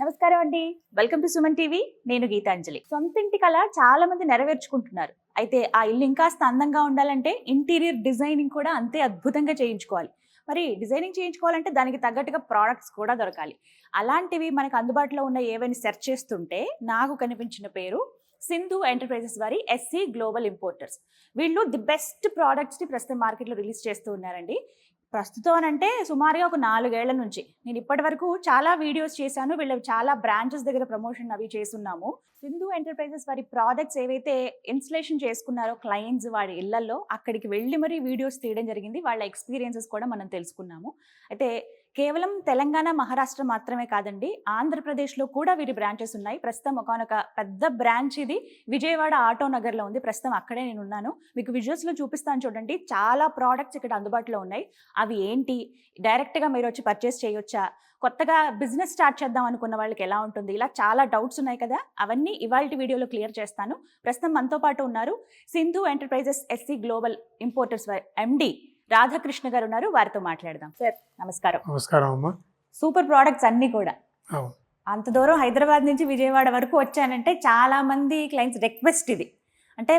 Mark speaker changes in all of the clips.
Speaker 1: నమస్కారం అండి. Welcome to Suman TV. నేను గీతాంజలి. సొంతింటి కల చాలా మంది నెరవేర్చుకుంటున్నారు. అయితే ఆ ఇల్లు ఇంకాస్త అందంగా ఉండాలంటే ఇంటీరియర్ డిజైనింగ్ కూడా అంతే అద్భుతంగా చేయించుకోవాలి. మరి డిజైనింగ్ చేయించుకోవాలంటే దానికి తగ్గట్టుగా ప్రోడక్ట్స్ కూడా దొరకాలి. అలాంటివి మనకు అందుబాటులో ఉన్న ఏవైనా సెర్చ్ చేస్తుంటే నాకు కనిపించిన పేరు సింధు ఎంటర్ప్రైజెస్ వారి ఎస్సీ గ్లోబల్ ఇంపోర్టర్స్. వీళ్ళు ది బెస్ట్ ప్రోడక్ట్స్ని ప్రస్తుతం మార్కెట్లో రిలీజ్ చేస్తూ ఉన్నారండి. ప్రస్తుతం అనంటే సుమారుగా ఒక 4 ఏళ్ల నుంచి నేను ఇప్పటి వరకు చాలా వీడియోస్ చేశాను. వీళ్ళు చాలా బ్రాంచెస్ దగ్గర ప్రమోషన్ అవి చేస్తున్నాము. సింధు ఎంటర్ప్రైజెస్ వారి ప్రోడక్ట్స్ ఏవైతే ఇన్స్టలేషన్ చేసుకున్నారో క్లయింట్స్ వారి ఇళ్లలో అక్కడికి వెళ్ళి మరీ వీడియోస్ తీయడం జరిగింది. వాళ్ళ ఎక్స్పీరియన్సెస్ కూడా మనం తెలుసుకున్నాము. అయితే కేవలం తెలంగాణ, మహారాష్ట్ర మాత్రమే కాదండి, ఆంధ్రప్రదేశ్లో కూడా వీరి బ్రాంచెస్ ఉన్నాయి. ప్రస్తుతం ఒకనొక పెద్ద బ్రాంచ్ ఇది విజయవాడ ఆటో నగర్లో ఉంది. ప్రస్తుతం అక్కడే నేను ఉన్నాను. మీకు విజువల్స్లో చూపిస్తాను చూడండి. చాలా ప్రోడక్ట్స్ ఇక్కడ అందుబాటులో ఉన్నాయి. అవి ఏంటి, డైరెక్ట్గా మీరు వచ్చి పర్చేస్ చేయొచ్చా, కొత్తగా బిజినెస్ స్టార్ట్ చేద్దాం అనుకున్న వాళ్ళకి ఎలా ఉంటుంది, ఇలా చాలా డౌట్స్ ఉన్నాయి కదా, అవన్నీ ఇవాళ వీడియోలో క్లియర్ చేస్తాను. ప్రస్తుతం మనతో పాటు ఉన్నారు Sindhu enterprises SC global importers MD Radhakrishna garu ఉన్నారు. వారితో మాట్లాడదాం. సార్ నమస్కారం.
Speaker 2: నమస్కారం అమ్మా.
Speaker 1: సూపర్ ప్రోడక్ట్స్ అన్నీ కూడా. అంత దూరం హైదరాబాద్ నుంచి విజయవాడ వరకు వచ్చానంటే చాలా మంది క్లయింట్స్ రిక్వెస్ట్ ఇది. అంటే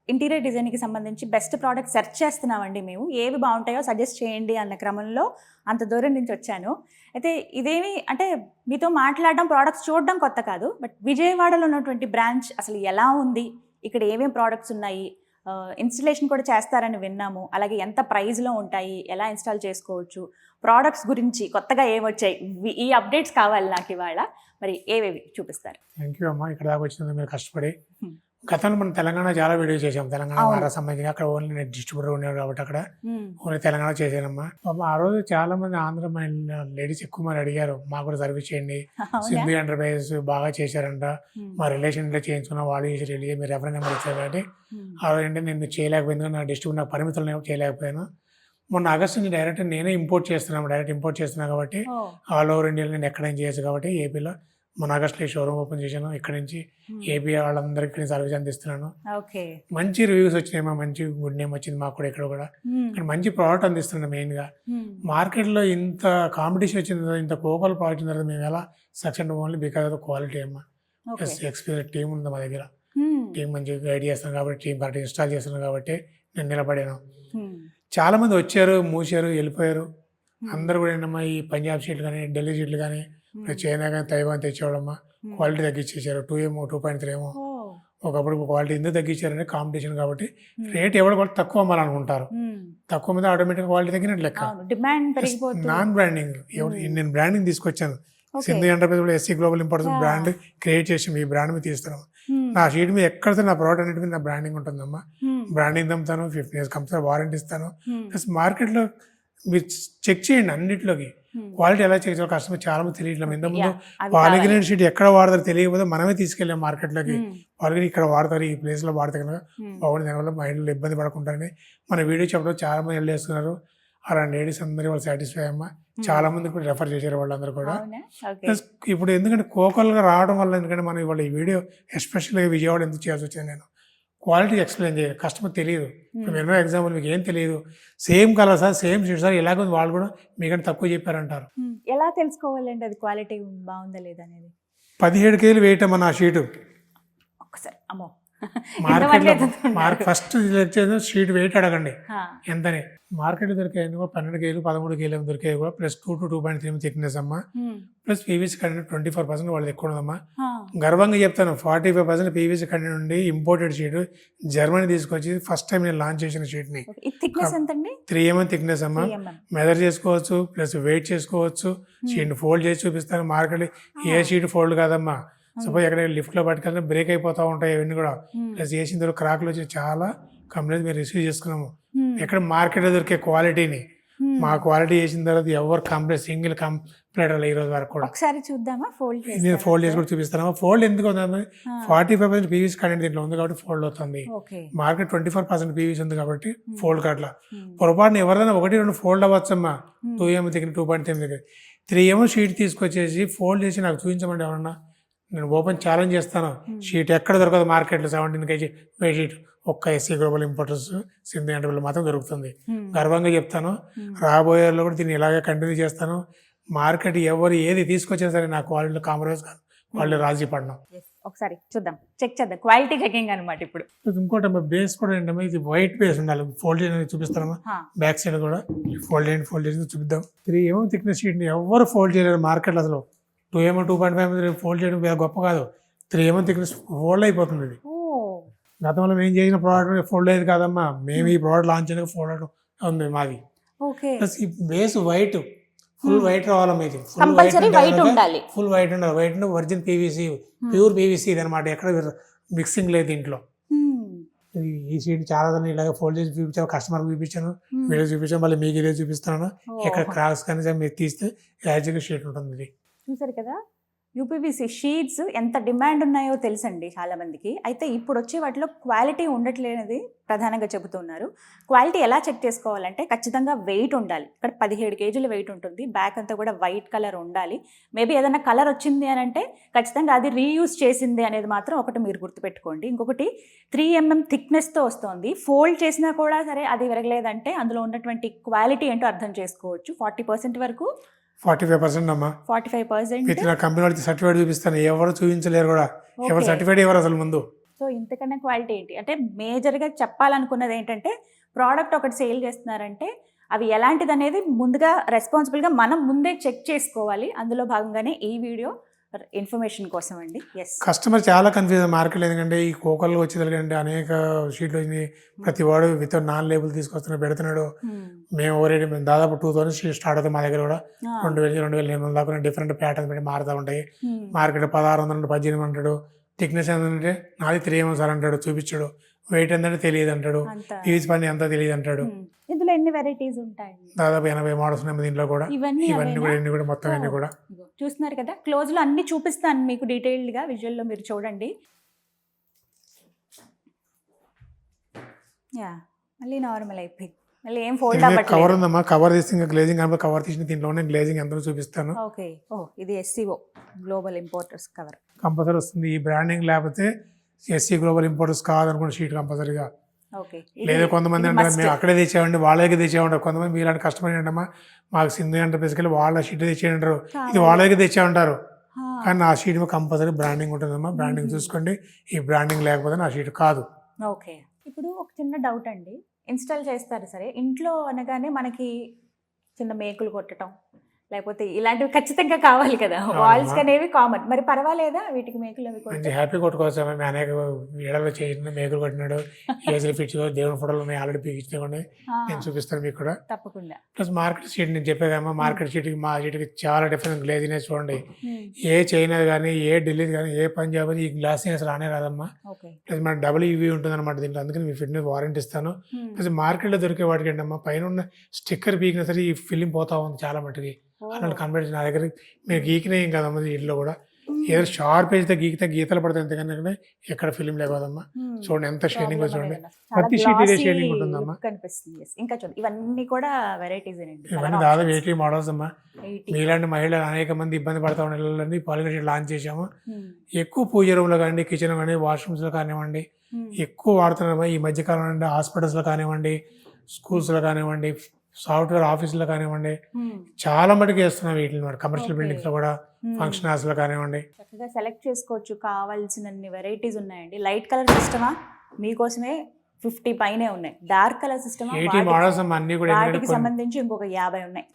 Speaker 1: ఇంటీరియర్ డిజైన్కి సంబంధించి బెస్ట్ ప్రోడక్ట్ సెర్చ్ చేస్తున్నామండి మేము, ఏవి బాగుంటాయో సజెస్ట్ చేయండి అన్న క్రమంలో అంత దూరం నుంచి వచ్చాను. అయితే ఇదేమి అంటే మీతో మాట్లాడడం, ప్రోడక్ట్స్ చూడడం కొత్త కాదు, బట్ విజయవాడలో ఉన్నటువంటి బ్రాంచ్ అసలు ఎలా ఉంది, ఇక్కడ ఏమేమి ప్రోడక్ట్స్ ఉన్నాయి, ఇన్స్టలేషన్ కూడా చేస్తారని విన్నాము, అలాగే ఎంత ప్రైస్లో ఉంటాయి, ఎలా ఇన్స్టాల్ చేసుకోవచ్చు, ప్రోడక్ట్స్ గురించి కొత్తగా ఏమొచ్చాయి, ఈ అప్డేట్స్ కావాలి నాకు ఇవాళ. మరి ఏవేవి చూపిస్తారు?
Speaker 2: థ్యాంక్ యూ అమ్మా. ఇక్కడ దాకా వచ్చింది మీరు కష్టపడి. గతంలో మనం తెలంగాణ చాలా వీడియోస్ చేసాం. తెలంగాణ మహారాష్ట్ర సంబంధించి అక్కడ ఓన్లీ నేను డిస్ట్రిబ్యూటర్ ఉన్నాడు కాబట్టి అక్కడ ఓన్లీ తెలంగాణ చేసానమ్మా. ఆ రోజు చాలా మంది ఆంధ్ర లేడీస్ ఎక్కువ మంది అడిగారు, మాకు కూడా సర్వీస్ చేయండి, సింధు ఎంటర్ప్రైజెస్ బాగా చేశారంట, మా రిలేషన్లో చేయించుకున్న వాళ్ళు చేసి మీరు రెఫరెన్స్ నెంబర్ ఇచ్చారు కాబట్టి ఆ రోజు అంటే నేను చేయలేకపోయింది, నా డిస్ట్రిబ్యూటర్ నాకు పరిమితులు చేయలేకపోయాను. మొన్న ఆగస్టు నుంచి డైరెక్ట్ నేనే ఇంపోర్ట్ చేస్తున్నాను కాబట్టి ఆల్ ఓవర్ ఇండియాలో నేను ఎక్కడైనా చేయొచ్చు కాబట్టి ఏపీలో మన ఆగస్టులో షోరూమ్ ఓపెన్ చేశాను. ఇక్కడ నుంచి ఏపీ వాళ్ళందరికీ సర్వీస్ అందిస్తున్నాను. మంచి రివ్యూస్ వచ్చినాయి, మంచి గుడ్ నేమ్ వచ్చింది మాకు కూడా. ఇక్కడ కూడా ఇక్కడ మంచి ప్రోడక్ట్ అందిస్తున్నాను. మెయిన్గా మార్కెట్లో ఇంత కాంపిటీషన్ వచ్చిన తర్వాత, ఇంత కోపాలు పాల్చిన తర్వాత మేము ఎలా success only because of the quality అమ్మా. ప్లస్ ఎక్స్పీరియన్స్ టీం ఉంది మా దగ్గర. టీం మంచిగా గైడ్ చేస్తాను కాబట్టి, టీం కరెక్ట్ ఇన్స్టాల్ చేస్తున్నాను కాబట్టి నేను నిలబడాను. చాలా మంది వచ్చారు, మూసారు, వెళ్ళిపోయారు. అందరూ కూడా ఏంటమ్మా ఈ పంజాబ్ షీట్లు కానీ, ఢిల్లీ షీట్లు కానీ, చైనా కానీ, తైవాన్ తెచ్చేవాళ్ళమ్మా క్వాలిటీ తగ్గించేసారు. 2.3 ఏమో. ఒకప్పుడు క్వాలిటీ ఎందుకు తగ్గించారంటే కాంపిటీషన్ కాబట్టి రేట్ ఎవరు కూడా తక్కువ అమ్మాలనుకుంటారు. తక్కువ మీద ఆటోమేటిక్ క్వాలిటీ తగ్గినట్టు లెక్క. నాన్ బ్రాండింగ్ నేను బ్రాండింగ్ తీసుకొచ్చాను. Sindhu enterprises SC global importers brand create చేసి మీ బ్రాండ్ మీద తీస్తున్నాం. నా షీట్ మీద ఎక్కడ నా ప్రోడక్ట్ అన్నిటి మీద నా బ్రాండింగ్ ఉంటుందమ్మా. బ్రాండింగ్ అమ్ముతాను, 15 years కంపల్సరీ వారంటీ ఇస్తాను. ప్లస్ మార్కెట్లో మీరు చెక్ చేయండి, అన్నింటిలోకి క్వాలిటీ ఎలా చెక్ చేయాలి కస్టమర్ చాలా మంది తెలియట్లేదు. ఇంతకుముందు పాలిగ్రీన్ షీట్ ఎక్కడ వాడతారు తెలియకపోతే మనమే తీసుకెళ్ళాం మార్కెట్లోకి. పాలిగ్రీన్ ఇక్కడ వాడతారు, ఈ ప్లేస్లో వాడతారు కనుక బాగుంది, దానివల్ల మహిళలు ఇబ్బంది పడకుంటారని మన వీడియో చెప్పడం చాలా మంది వెళ్ళేస్తున్నారు. అలా లేడీస్ అందరూ వాళ్ళు సాటిస్ఫై అమ్మా. చాలా మంది కూడా రెఫర్ చేశారు వాళ్ళందరూ కూడా. ప్లస్ ఇప్పుడు ఎందుకంటే కోకల్గా రావడం వల్ల, ఎందుకంటే మనం ఇవాళ ఈ వీడియో ఎస్పెషల్గా విజయవాడ ఎందుకు చేయాల్సి వచ్చింది, నేను క్వాలిటీ ఎక్స్ప్లెయిన్ చేయాలి. కస్టమర్ తెలియదు. ఇప్పుడు ఎన్నో ఎగ్జాంపుల్ మీకు ఏం తెలియదు, same colour sir, same sheet sir, ఇలాగ వాళ్ళు కూడా మీకంటే తక్కువ చెప్పారంటారు.
Speaker 1: ఎలా తెలుసుకోవాలండి అది క్వాలిటీ బాగుందా లేదా అనేది?
Speaker 2: 17 kg వెయిట్ అమ్మా నా షీటు.
Speaker 1: ఒక్కసారి అమ్మో,
Speaker 2: ఫస్ట్ షీట్ వెయిట్ అడగండి ఎంతని. మార్కెట్ దొరికాయి 12 kg 13 kg దొరికాయి కూడా. ప్లస్ 2 to 2.3 థిక్నెస్ అమ్మా. ప్లస్ పీవీసీ కంటెంట్ 24% వాళ్ళది ఎక్కువ ఉందమ్మా. గర్వంగా చెప్తాను, 45% పీవీసీ కంటెంట్ నుండి ఇంపోర్టెడ్ షీట్ జర్మనీ తీసుకొచ్చి ఫస్ట్ టైం నేను లాంచ్ చేసిన షీట్ ని. 3 mm థిక్నెస్ అమ్మా. మెజర్ చేసుకోవచ్చు, ప్లస్ వెయిట్ చేసుకోవచ్చు. షీట్ ఫోల్డ్ చేసి చూపిస్తాను. మార్కెట్ ఏ షీట్ ఫోల్డ్ కాదమ్మా. సపోజ్ ఎక్కడ లిఫ్ట్లో పట్టుకెళ్ళినా బ్రేక్ అయిపోతూ ఉంటాయి అవన్నీ కూడా. ప్లస్ చేసిన తర్వాత క్రాక్లు వచ్చి చాలా కంప్లైంట్స్ మేము రిసీవ్ చేసుకున్నాము. ఎక్కడ మార్కెట్లో దొరికే క్వాలిటీని మా క్వాలిటీ చేసిన తర్వాత ఎవరు కంప్లైంట్ సింగిల్ కంప్లైంట్ అలా ఈ రోజు వరకు కూడా.
Speaker 1: ఒకసారి చూద్దామా,
Speaker 2: నేను ఫోల్డ్ చేసి కూడా చూపిస్తాను. ఫోల్డ్ ఎందుకు అవుతుంది, 45% పీవీసీ కంటెంట్ దీంట్లో ఉంది కాబట్టి ఫోల్డ్ అవుతుంది. మార్కెట్ 24% పీవీసీ ఉంది కాబట్టి ఫోల్డ్ కాట్లా. పొరపాటున ఎవరైనా 1-2 ఫోల్డ్ అవ్వచ్చమ్మా. 2 mm దగ్గర 2.3 దగ్గర 3 mm షీట్ తీసుకొచ్చేసి ఫోల్డ్ చేసి నాకు చూపించమండి ఎవరన్నా, నేను ఓపెన్ ఛాలెంజ్ చేస్తాను. షీట్ ఎక్కడ దొరకదు మార్కెట్లో. 17 kg వెయిట్ షీట్ ఒక్క SC global importers Sindhu enterprises మాత్రం దొరుకుతుంది. గర్వంగా చెప్తాను. రాబోయే కూడా దీన్ని ఇలాగే కంటిన్యూ చేస్తాను. మార్కెట్ ఎవరు ఏది తీసుకొచ్చినా సరే నా క్వాలిటీలో కాంప్రమైజ్ కాదు, క్వాలిటీ రాజీ పడడం.
Speaker 1: ఒకసారి చూద్దాం, చెక్ చేద్దాం, క్వాలిటీ చెకింగ్ అనమాట ఇప్పుడు.
Speaker 2: ఇంకోటి బేస్ కూడా ఏంటమ్మా, ఇది వైట్ బేస్ ఉండాలి. ఫోల్డ్ చేయడానికి చూపిస్తానమ్మా, బ్యాక్ సైడ్ కూడా ఫోల్డ్ చేసి చూపిద్దాం. 3 mm థిక్నెస్ షీట్ని ఎవరు ఫోల్డ్ చేయలేరు మార్కెట్లో. అసలు 2 mm 2.5 ఫోల్డ్ చేయడం గొప్ప కాదు. 3 mm థిక్నెస్ ఫోల్డ్ అయిపోతుంది. ఇది గతంలో మేము చేసిన ప్రోడక్ట్ ఫోల్డ్ అయ్యేది కాదమ్మా. మేము ఈ ప్రోడక్ట్ లాంచ్ చేయడానికి ఫోల్డ్ అవడం ఉంది మాది. ప్లస్ ఈ బేస్ వైట్, ఫుల్ వైట్ రావాలమ్మా. ఇది ఫుల్ వైట్ ఉండాలి. ఫుల్ వైట్ ఉండాలి. వైట్ ఉంటే ఒరిజినల్ పీవీసీ, ప్యూర్ పీవీసీ ఇది అనమాట. ఎక్కడ మిక్సింగ్ లేదు దీంట్లో. ఈ షీట్ చాలా ఇలాగ ఫోల్డ్ చేసి చూపించాను, కస్టమర్ చూపించాను, వీడియో చూపించాను, మళ్ళీ మీకు ఇదే చూపిస్తాను. ఎక్కడ క్రాక్స్ కానీ మీరు తీస్తే యాజిగా షీట్ ఉంటుంది. ఇది
Speaker 1: చూసారు కదా, యూపీవీసీ షీట్స్ ఎంత డిమాండ్ ఉన్నాయో తెలుసండి చాలా మందికి. అయితే ఇప్పుడు వచ్చే వాటిలో క్వాలిటీ ఉండట్లేనిది ప్రధానంగా చెబుతున్నారు. క్వాలిటీ ఎలా చెక్ చేసుకోవాలంటే ఖచ్చితంగా వెయిట్ ఉండాలి. ఇక్కడ 17 kg వెయిట్ ఉంటుంది. బ్యాక్ అంతా కూడా వైట్ కలర్ ఉండాలి. మేబీ ఏదైనా కలర్ వచ్చింది అని అంటే ఖచ్చితంగా అది రీయూజ్ చేసింది అనేది మాత్రం ఒకటి మీరు గుర్తుపెట్టుకోండి. ఇంకొకటి 3 mm థిక్నెస్తో వస్తుంది. ఫోల్డ్ చేసినా కూడా సరే అది విరగలేదంటే అందులో ఉన్నటువంటి క్వాలిటీ ఏంటో అర్థం చేసుకోవచ్చు. 40% వరకు
Speaker 2: 45% అమ్మా.
Speaker 1: 45%
Speaker 2: నా కంపెనీ వాళ్ళకి సర్టిఫికేట్ చూపిస్తాను. ఎవరు చూపించలేరు కూడా, ఎవరు సర్టిఫికేట్ ఎవరు అసలు ముందు.
Speaker 1: సో ఇంతకన్నా క్వాలిటీ ఏంటి అంటే, మేజర్గా చెప్పాలనుకున్నది ఏంటంటే, ప్రోడక్ట్ ఒకటి సేల్ చేస్తున్నారంటే అవి ఎలాంటిది అనేది ముందుగా రెస్పాన్సిబుల్గా మనం ముందే చెక్ చేసుకోవాలి. అందులో భాగంగానే ఈ వీడియో ఇన్ఫర్మేషన్ కోసం అండి.
Speaker 2: కస్టమర్ చాలా కన్ఫ్యూజ్ మార్కెట్. ఎందుకంటే ఈ కోకల్లో వచ్చేదానికంటే అనేక షీట్లు వచ్చినాయి. ప్రతి వాడు వితౌట్ నాన్ లేబుల్ తీసుకొస్తున్నాడు, పెడుతున్నాడు. మేము ఓరేడి దాదాపు 2000 షీట్ స్టార్ట్ అవుతుంది మా దగ్గర కూడా. 2000-2800 దాకా డిఫరెంట్ ప్యాటర్న్ పెట్టి మారుతూ ఉంటాయి. మార్కెట్ 1600 నుండి 1800. థిక్నెస్ ఏంటంటే నాది 3 mm సార్ అంటాడు, చూపించాడు. వెయిట్ ఎంతంటే తెలియదు అంటాడు, పీస్ పని ఎంత తెలియదు అంటాడు.
Speaker 1: ఇందులో ఎన్ని వెరైటీస్ ఉంటాయి?
Speaker 2: దాదాపు 80 మోడల్స్ ఉన్నాయి దీంట్లో కూడా. ఇవన్నీ కూడా మొత్తం అన్ని కూడా
Speaker 1: చూస్తున్నారు కదా. క్లోజ్ లో అన్ని చూపిస్తాను మీకు డీటెయిల్డ్ గా, విజువల్ లో మీరు చూడండి. మళ్ళీ నార్మల్ అయిపోయింది, మళ్ళీ ఏం ఫోల్డ్ అవ్వట్లేదు.
Speaker 2: కవర్ ఉందమ్మా, కవర్ తీసి ఇంకా గ్లేజింగ్ కనుక కవర్ తీసిన దీంట్లోనే గ్లేజింగ్ ఎంతో చూపిస్తాను.
Speaker 1: ఓకే. ఇది SCO global importers cover
Speaker 2: compulsory వస్తుంది. ఈ బ్రాండింగ్ లేకపోతే SC గ్లోబల్ ఇంపోర్టర్స్ కాదనుకున్న షీట్ కంపల్సరీగా. లేదా కొంతమంది అంటే మేము అక్కడే తెచ్చామండి, వాళ్ళ దగ్గర తెచ్చామంటారు. కొంతమంది మీలాంటి కస్టమర్ ఏంటమ్మా, మాకు సింధు అంటే బేసికలీ వాళ్ళ షీట్ తెచ్చేయంటారు, ఇది వాళ్ళ దగ్గర తెచ్చామంటారు. కానీ ఆ షీట్ కంపల్సరీ బ్రాండింగ్ ఉంటుందమ్మా. బ్రాండింగ్ చూసుకోండి. ఈ బ్రాండింగ్ లేకపోతే నా షీట్ కాదు.
Speaker 1: ఓకే. ఇప్పుడు ఒక చిన్న డౌట్ అండి, ఇన్స్టాల్ చేస్తారు సరే, ఇంట్లో అనగానే మనకి చిన్న మేకులు కొట్టడం లేకపోతే ఇలాంటివి ఖచ్చితంగా కావాలి కదా, వాల్స్ అనేవి కామన్. మరి పర్వాలేదా వీటికి మేకులు అవి
Speaker 2: మంచి హ్యాపీ కొట్టుకోవచ్చు. మేము అనేక ఏడలో చేసిన మేకులు కొట్టినాడు, ఏజీలు ఫిట్ దేవుని ఫోటోలు ఉన్నాయి, ఆల్రెడీ పీకించుకోండి, నేను చూపిస్తాను మీకు కూడా.
Speaker 1: తప్పకుండా.
Speaker 2: ప్లస్ మార్కెట్ షీట్ నేను చెప్పేదమ్మా, మార్కెట్ షీట్కి మా షీట్కి చాలా డిఫరెంట్ గ్లేజినెస్ చూడండి. ఏ చైనా కానీ, ఏ ఢిల్లీ కానీ, ఏ పంజాబ్ ఈ గ్లాస్ అసలు రానే రాదమ్మా. ప్లస్ మన WV ఉంటుంది అనమాట దీంట్లో. అందుకని మీ ఫిట్నెస్ వారంటీ ఇస్తాను. ప్లస్ మార్కెట్లో దొరికే వాటికి ఏంటమ్మా, పైన ఉన్న స్టిక్కర్ పీకినా సరే ఈ ఫిల్లింగ్ పోతా ఉంది చాలా మట్టుకి. అలా కన్వర్ట్ నా దగ్గర మీరు గీకినా ఏం కదమ్మా, ఇంట్లో కూడా ఏదో షార్ప్ అయితే గీకితే గీతలు పడతాయి, ఎంతకన్నా ఎక్కడ ఫిలిం లేకపోదమ్మా. చూడండి ఎంత షేడింగ్ చూడండి, ప్రతి షీట్ ఇదే షేడింగ్ ఉంటుందమ్మా.
Speaker 1: ఇంకా చూడండి, ఇవన్నీ కూడా వెరైటీస్,
Speaker 2: ఇవన్నీ దాదాపు 80 మోడల్స్ అమ్మా. మీలాంటి మహిళలు అనేక మంది ఇబ్బంది పడతా ఉండే పాలిగర్ షీట్ లాంచ్ చేసాము. ఎక్కువ పూజ రూమ్ లో కానీ, కిచెన్ కానీ, వాష్రూమ్స్ లో కానివ్వండి ఎక్కువ వాడుతున్నామా. ఈ మధ్యకాలం అంటే హాస్పిటల్స్ లో కానివ్వండి, స్కూల్స్ లో కానివ్వండి, సాఫ్ట్వేర్ ఆఫీసులో కానివ్వండి, చాలా మటుకు వేస్తున్నాం వీటిని. కమర్షియల్ బిల్డింగ్స్ లో కూడా, ఫంక్షన్ హాల్స్ లో కానివ్వండి.
Speaker 1: చక్కగా సెలెక్ట్ చేసుకోవచ్చు, కావాల్సినన్ని వెరైటీస్ ఉన్నాయండి. లైట్ కలర్ సిస్టమా మీకోసమే 50 పైనే ఉన్నాయి. డార్క్ కలర్ సిస్టమా
Speaker 2: 80 మోడల్స్ అన్ని కూడా,
Speaker 1: వాటికి సంబంధించి ఇంకొక 50 ఉన్నాయి.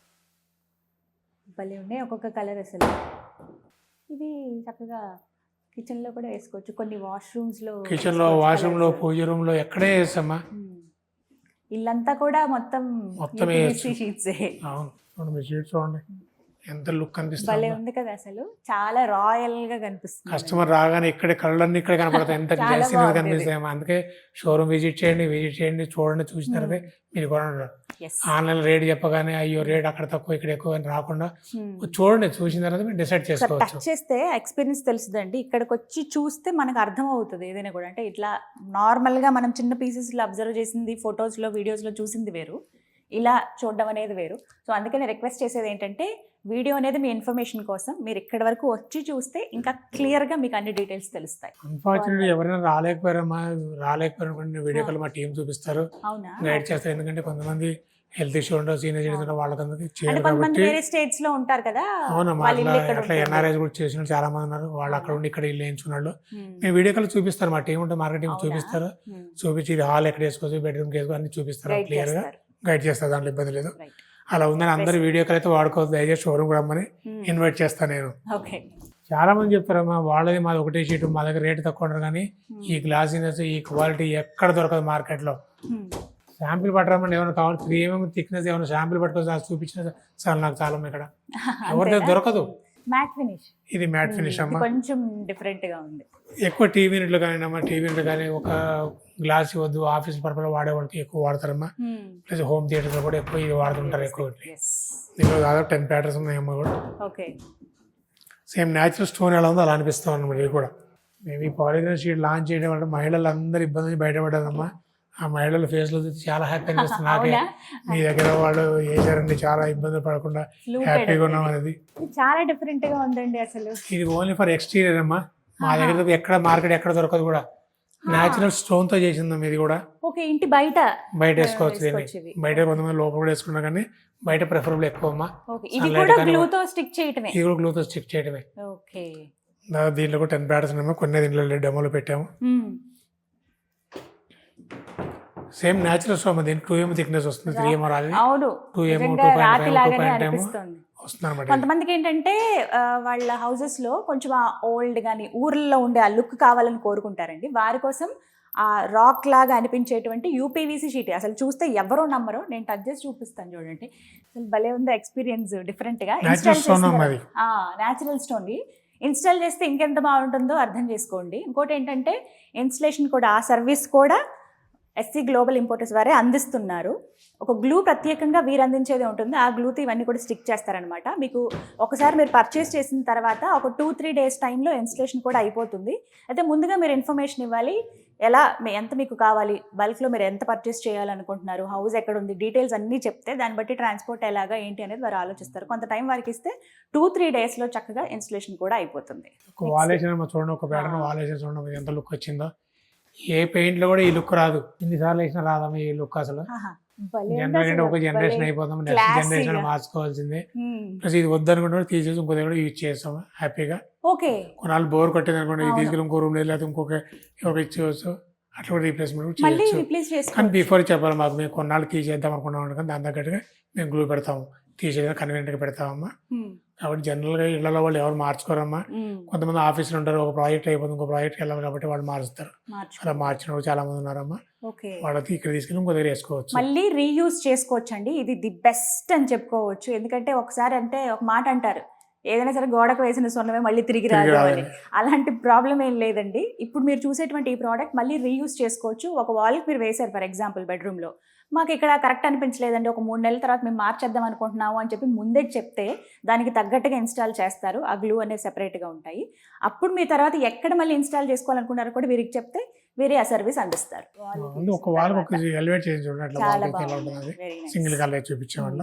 Speaker 1: భలే ఉన్నాయి ఒక్కొక్క కలర్ అసలు. ఇది చక్కగా కిచెన్ లో కూడా వేసుకోవచ్చు. కొన్ని వాష్రూమ్స్ లో,
Speaker 2: కిచెన్ లో, వాష్రూమ్ లో, పూజ రూమ్ లో ఎక్కడే వేస్తామా.
Speaker 1: ఇల్లంతా కూడా మొత్తం షీట్స్.
Speaker 2: అవును, మీ షీట్స్ చూడండి ఎంత లుక్ కనిపిస్తుంది.
Speaker 1: భలే ఉంది కదా అసలు, చాలా రాయల్ గా కనిపిస్తుంది.
Speaker 2: కస్టమర్ రాగానే ఇక్కడే కళ్ళన్నీ ఇక్కడ కనపడతాయి, ఎంత గ్లాసీ కనిపిస్తాయి. అందుకే షోరూమ్ విజిట్ చేయండి, చూడండి, చూసిన తర్వాత మీరు కొనండి. ఆన్లైన్ రేట్ చెప్పగానే అయ్యో రేట్ అక్కడ తక్కువ ఇక్కడ ఎక్కువ అని రాకుండా చూడండి, చూసిన తర్వాత మీరు డిసైడ్ చేసుకోవచ్చు.
Speaker 1: టచ్ చేస్తే ఎక్స్పీరియన్స్ తెలుస్తుందండి. ఇక్కడికి వచ్చి చూస్తే మనకు అర్థం అవుతుంది ఏదైనా కూడా. అంటే ఇట్లా నార్మల్ గా మనం చిన్న పీసెస్ లో అబ్జర్వ్ చేసింది, ఫొటోస్ లో, వీడియోస్ లో చూసింది వేరు, ఇలా చూడడం అనేది వేరు. సో అందుకని రిక్వెస్ట్ చేసేది ఏంటంటే, వీడియో అనేది మీ ఇన్ఫర్మేషన్ కోసం, మీరు ఇక్కడి వరకు వచ్చి చూస్తే ఇంకా క్లియర్గా మీకు అన్ని డీటెయిల్స్ తెలుస్తాయి.
Speaker 2: అన్ఫార్చునేట్లీ ఎవరైనా రాలేకపోయారు వీడియో కాల్ మా టీం చూపిస్తారు, గైడ్ చేస్తారు. ఎందుకంటే కొంతమంది హెల్త్ ఇష్యూ ఉండవు, సీనియర్ సిటిజన్ వాళ్ళకందరికి
Speaker 1: అంటే
Speaker 2: చేయాలి
Speaker 1: కొంతమంది
Speaker 2: కాబట్టి.
Speaker 1: వేరే స్టేట్స్ లో ఉంటారు కదా,
Speaker 2: అవునమ్మా,
Speaker 1: వాళ్ళ
Speaker 2: అట్లా
Speaker 1: ఇల్లు ఇక్కడ
Speaker 2: అట్లా
Speaker 1: ఉంటుంది.
Speaker 2: ఎన్ఆర్ఐస్ కూడా చేసిన వాళ్ళు చాలా మంది ఉన్నారు. వాళ్ళు అక్కడ ఉండి ఇక్కడ ఇల్లు వేయించుకున్న వాళ్ళు. మేము వీడియో కాల్ చూపిస్తారు, మా టీం ఉంటే మార్కెటింగ్
Speaker 1: అవునా?
Speaker 2: చూపిస్తారు.
Speaker 1: Hmm.
Speaker 2: చూపించి ఇది హాల్ ఎక్కడ వేసుకోవచ్చు, బెడ్రూమ్ వేసుకోవచ్చు అన్ని చూపిస్తారు,
Speaker 1: Guide
Speaker 2: క్లియర్ గా
Speaker 1: చేస్తారు.
Speaker 2: గైడ్ చేస్తారు, దాంట్లో ఇబ్బంది లేదు.
Speaker 1: Right.
Speaker 2: అలా ఉందని అందరు వీడియో కాల్ అయితే వాడుకోవద్దు, దయచేసి షోరూమ్ రమ్మని
Speaker 1: Hmm.
Speaker 2: ఇన్వైట్ చేస్తాను నేను.
Speaker 1: ఓకే.
Speaker 2: చాలా మంది చెప్తారమ్మా, వాళ్ళది మాది ఒకటే షీట్, మా దగ్గర రేటు తక్కువ ఉండరు, కానీ ఈ గ్లాసీనెస్ ఈ క్వాలిటీ ఎక్కడ దొరకదు మార్కెట్లో.
Speaker 1: Hmm.
Speaker 2: శాంపిల్ పట్టరమ్మని ఏమైనా కావాలి, 3 mm థిక్నెస్ ఏమైనా శాంపిల్ పట్టుకొని చూపించిన సార్ నాకు చాలా ఇక్కడ ఎవరి దగ్గర దొరకదు.
Speaker 1: మ్యాట్ ఫినిష్,
Speaker 2: ఇది మ్యాట్ ఫినిష్ అమ్మా.
Speaker 1: కొంచెం డిఫరెంట్ గా ఉంది.
Speaker 2: ఎక్కువ టీవీ యూనిట్లు కానీ అమ్మా, టీవీ యూనిట్లు కానీ ఒక గ్లాస్ వద్దు, ఆఫీస్ పర్పస్ వాడేవాళ్ళకి ఎక్కువ వాడతారమ్మా. ప్లస్ హోమ్ థియేటర్లో కూడా ఎక్కువ ఇది వాడుతుంటారు ఎక్కువ. దీంట్లో దాదాపు 10 ప్యాటర్న్స్ ఉన్నాయమ్మా కూడా.
Speaker 1: ఓకే.
Speaker 2: సేమ్ న్యాచురల్ స్టోన్ ఎలా ఉందో అలా అనిపిస్తాం అన్నమాట. ఇది కూడా మేము ఈ పాలిథిన్ షీట్ లాంచ్ చేయడం వల్ల మహిళలు అందరూ ఇబ్బంది నుంచి బయటపడ్డారమ్మా. ఆ మహిళల ఫేస్లో చాలా హ్యాపీ అనిపిస్తుంది నాకే. మీ దగ్గర వాళ్ళు వేసారండి, చాలా ఇబ్బంది పడకుండా హ్యాపీగా ఉన్నాం అనేది.
Speaker 1: చాలా డిఫరెంట్ గా ఉందండి అసలు.
Speaker 2: ఇది ఓన్లీ ఫర్ ఎక్స్టీరియర్ అమ్మా, మా దగ్గర ఎక్కడ మార్కెట్ ఎక్కడ దొరకదు కూడా. న్యాచురల్ స్టోన్ తో చేసిందాం ఇది కూడా.
Speaker 1: ఓకే, ఇంటి బయట
Speaker 2: వేసుకోవచ్చు దీన్ని, బయట కొంతమంది లోపల కూడా వేసుకున్నా కానీ బయట ప్రిఫరబుల్ ఎక్కువ అమ్మా.
Speaker 1: ఇది కూడా గ్లూతో స్టిక్ చేయటమే.
Speaker 2: ఇది కూడా గ్లూతో స్టిక్ చేయటమే.
Speaker 1: ఓకే.
Speaker 2: దీంట్లో కూడా 10 ప్యాటర్న్స్ ఉన్నామా, కొన్ని దీంట్లో డెమోలో పెట్టాము. సేమ్ న్యాచురల్ స్టోన్, దీనికి 2 mm థిక్నెస్ వస్తుంది, 3 mm రాదు, 2 mm 2.5 వస్తుంది అనమాట.
Speaker 1: కొంతమందికి ఏంటంటే వాళ్ళ హౌసెస్ లో కొంచెం ఓల్డ్ గానీ ఊర్లలో ఉండే ఆ లుక్ కావాలని కోరుకుంటారండి. వారి కోసం ఆ రాక్ లాగా అనిపించేటువంటి యూపీవీసీ షీట్ అసలు చూస్తే ఎవరో నమ్మరు. నేను టచ్ చేసి చూపిస్తాను చూడండి, అసలు భలే ఉంది ఎక్స్పీరియన్స్. డిఫరెంట్ గా న్యాచురల్ స్టోన్ ఇన్స్టాల్ చేస్తే ఇంకెంత బాగుంటుందో అర్థం చేసుకోండి. ఇంకోటి ఏంటంటే ఇన్స్టలేషన్ కూడా, ఆ సర్వీస్ కూడా ఎస్సీ గ్లోబల్ ఇంపోర్టర్స్ వారే అందిస్తున్నారు. ఒక గ్లూ ప్రత్యేకంగా వీరు అందించేది ఉంటుంది, ఆ గ్లూతో ఇవన్నీ కూడా స్టిక్ చేస్తారనమాట. మీకు ఒకసారి మీరు పర్చేస్ చేసిన తర్వాత ఒక 2-3 days టైంలో ఇన్స్టలేషన్ కూడా అయిపోతుంది. అయితే ముందుగా మీరు ఇన్ఫర్మేషన్ ఇవ్వాలి, ఎలా ఎంత మీకు కావాలి, బల్క్లో మీరు ఎంత పర్చేస్ చేయాలనుకుంటున్నారు, హౌస్ ఎక్కడ ఉంది, డీటెయిల్స్ అన్నీ చెప్తే దాన్ని బట్టి ట్రాన్స్పోర్ట్ ఎలాగా ఏంటి అనేది వారు ఆలోచిస్తారు. కొంత టైం వారికి ఇస్తే 2-3 daysలో చక్కగా ఇన్స్టలేషన్ కూడా అయిపోతుంది.
Speaker 2: చూడండి, ఒక ప్యాటర్న్ వాలేషన్ చూడండి ఎంత లుక్ వచ్చిందో. ఏ పెయింట్ లో కూడా ఈ లుక్ రాదు, ఇన్నిసార్లు వేసినా రాదమ్మా ఈ లుక్. అసలు జనరేషన్ ఒక జనరేషన్ అయిపోతాం, నెక్స్ట్ జనరేషన్ మార్చుకోవాల్సిందే. ప్లస్ ఇది వద్దనుకుంటే తీసేసి ఇంకో దగ్గర యూజ్ చేస్తాము హ్యాపీగా. కొన్నాళ్ళు బోర్ కొట్టేది అనుకోండి, ఇది తీసుకెళ్ళి ఇంకో రూమ్ లేదు, లేకపోతే ఇంకొక ఇచ్చేవచ్చు, అట్లా కూడా రీప్లేస్మెంట్ చేయొచ్చు. కానీ బిఫోర్ చెప్పాలి మాకు, మేము కొన్నాళ్ళు తీసేద్దాం అనుకున్నాం, కానీ దాని తగ్గట్టుగా మేము గ్లూ పెడతాము, తీసేదా కన్వీనియంట్గా పెడతామమ్మా. కాబట్టి జనరల్గా ఇళ్లలో వాళ్ళు ఎవరు మార్చుకోరమ్మా. కొంతమంది ఆఫీసులు ఉంటారు, ఒక ప్రాజెక్ట్ అయిపోతుంది ఇంకో ప్రాజెక్ట్కి వెళ్ళాలి కాబట్టి వాళ్ళు మారుస్తారు. అలా మార్చిన వాళ్ళు చాలా మంది ఉన్నారమ్మా. వాళ్ళకి ఇక్కడ తీసుకెళ్ళి ఇంకో దగ్గర వేసుకోవచ్చు,
Speaker 1: మళ్ళీ రీయూజ్ చేసుకోవచ్చు అండి. ఇది ది బెస్ట్ అని చెప్పుకోవచ్చు. ఎందుకంటే ఒకసారి అంటే ఒక మాట అంటారు, ఏదైనా సరే గోడకు వేసిన సొన్నమే మళ్ళీ తిరిగి రాదు అని. అలాంటి ప్రాబ్లం ఏం లేదండి. ఇప్పుడు మీరు చూసేటువంటి ఈ ప్రోడక్ట్ మళ్ళీ రీయూజ్ చేసుకోవచ్చు. ఒక వాల్కి మీరు వేశారు ఫర్ ఎగ్జాంపుల్ బెడ్రూమ్లో, మాకు ఇక్కడ కరెక్ట్ అనిపించలేదండి, ఒక 3 నెలల తర్వాత మేము మార్చేద్దాం అనుకుంటున్నాము అని చెప్పి ముందే చెప్తే దానికి తగ్గట్టుగా ఇన్స్టాల్ చేస్తారు. ఆ గ్లూ అనేది సెపరేట్గా ఉంటాయి. అప్పుడు మీ తర్వాత ఎక్కడ మళ్ళీ ఇన్స్టాల్ చేసుకోవాలనుకున్నారో కూడా వీరికి చెప్తే వీరే ఆ సర్వీస్ అందిస్తారు.
Speaker 2: ఒక వాల్ ఒక ఎలివేట్ చేసి చూడండి, సింగిల్ కలర్ చూపించే వల్ల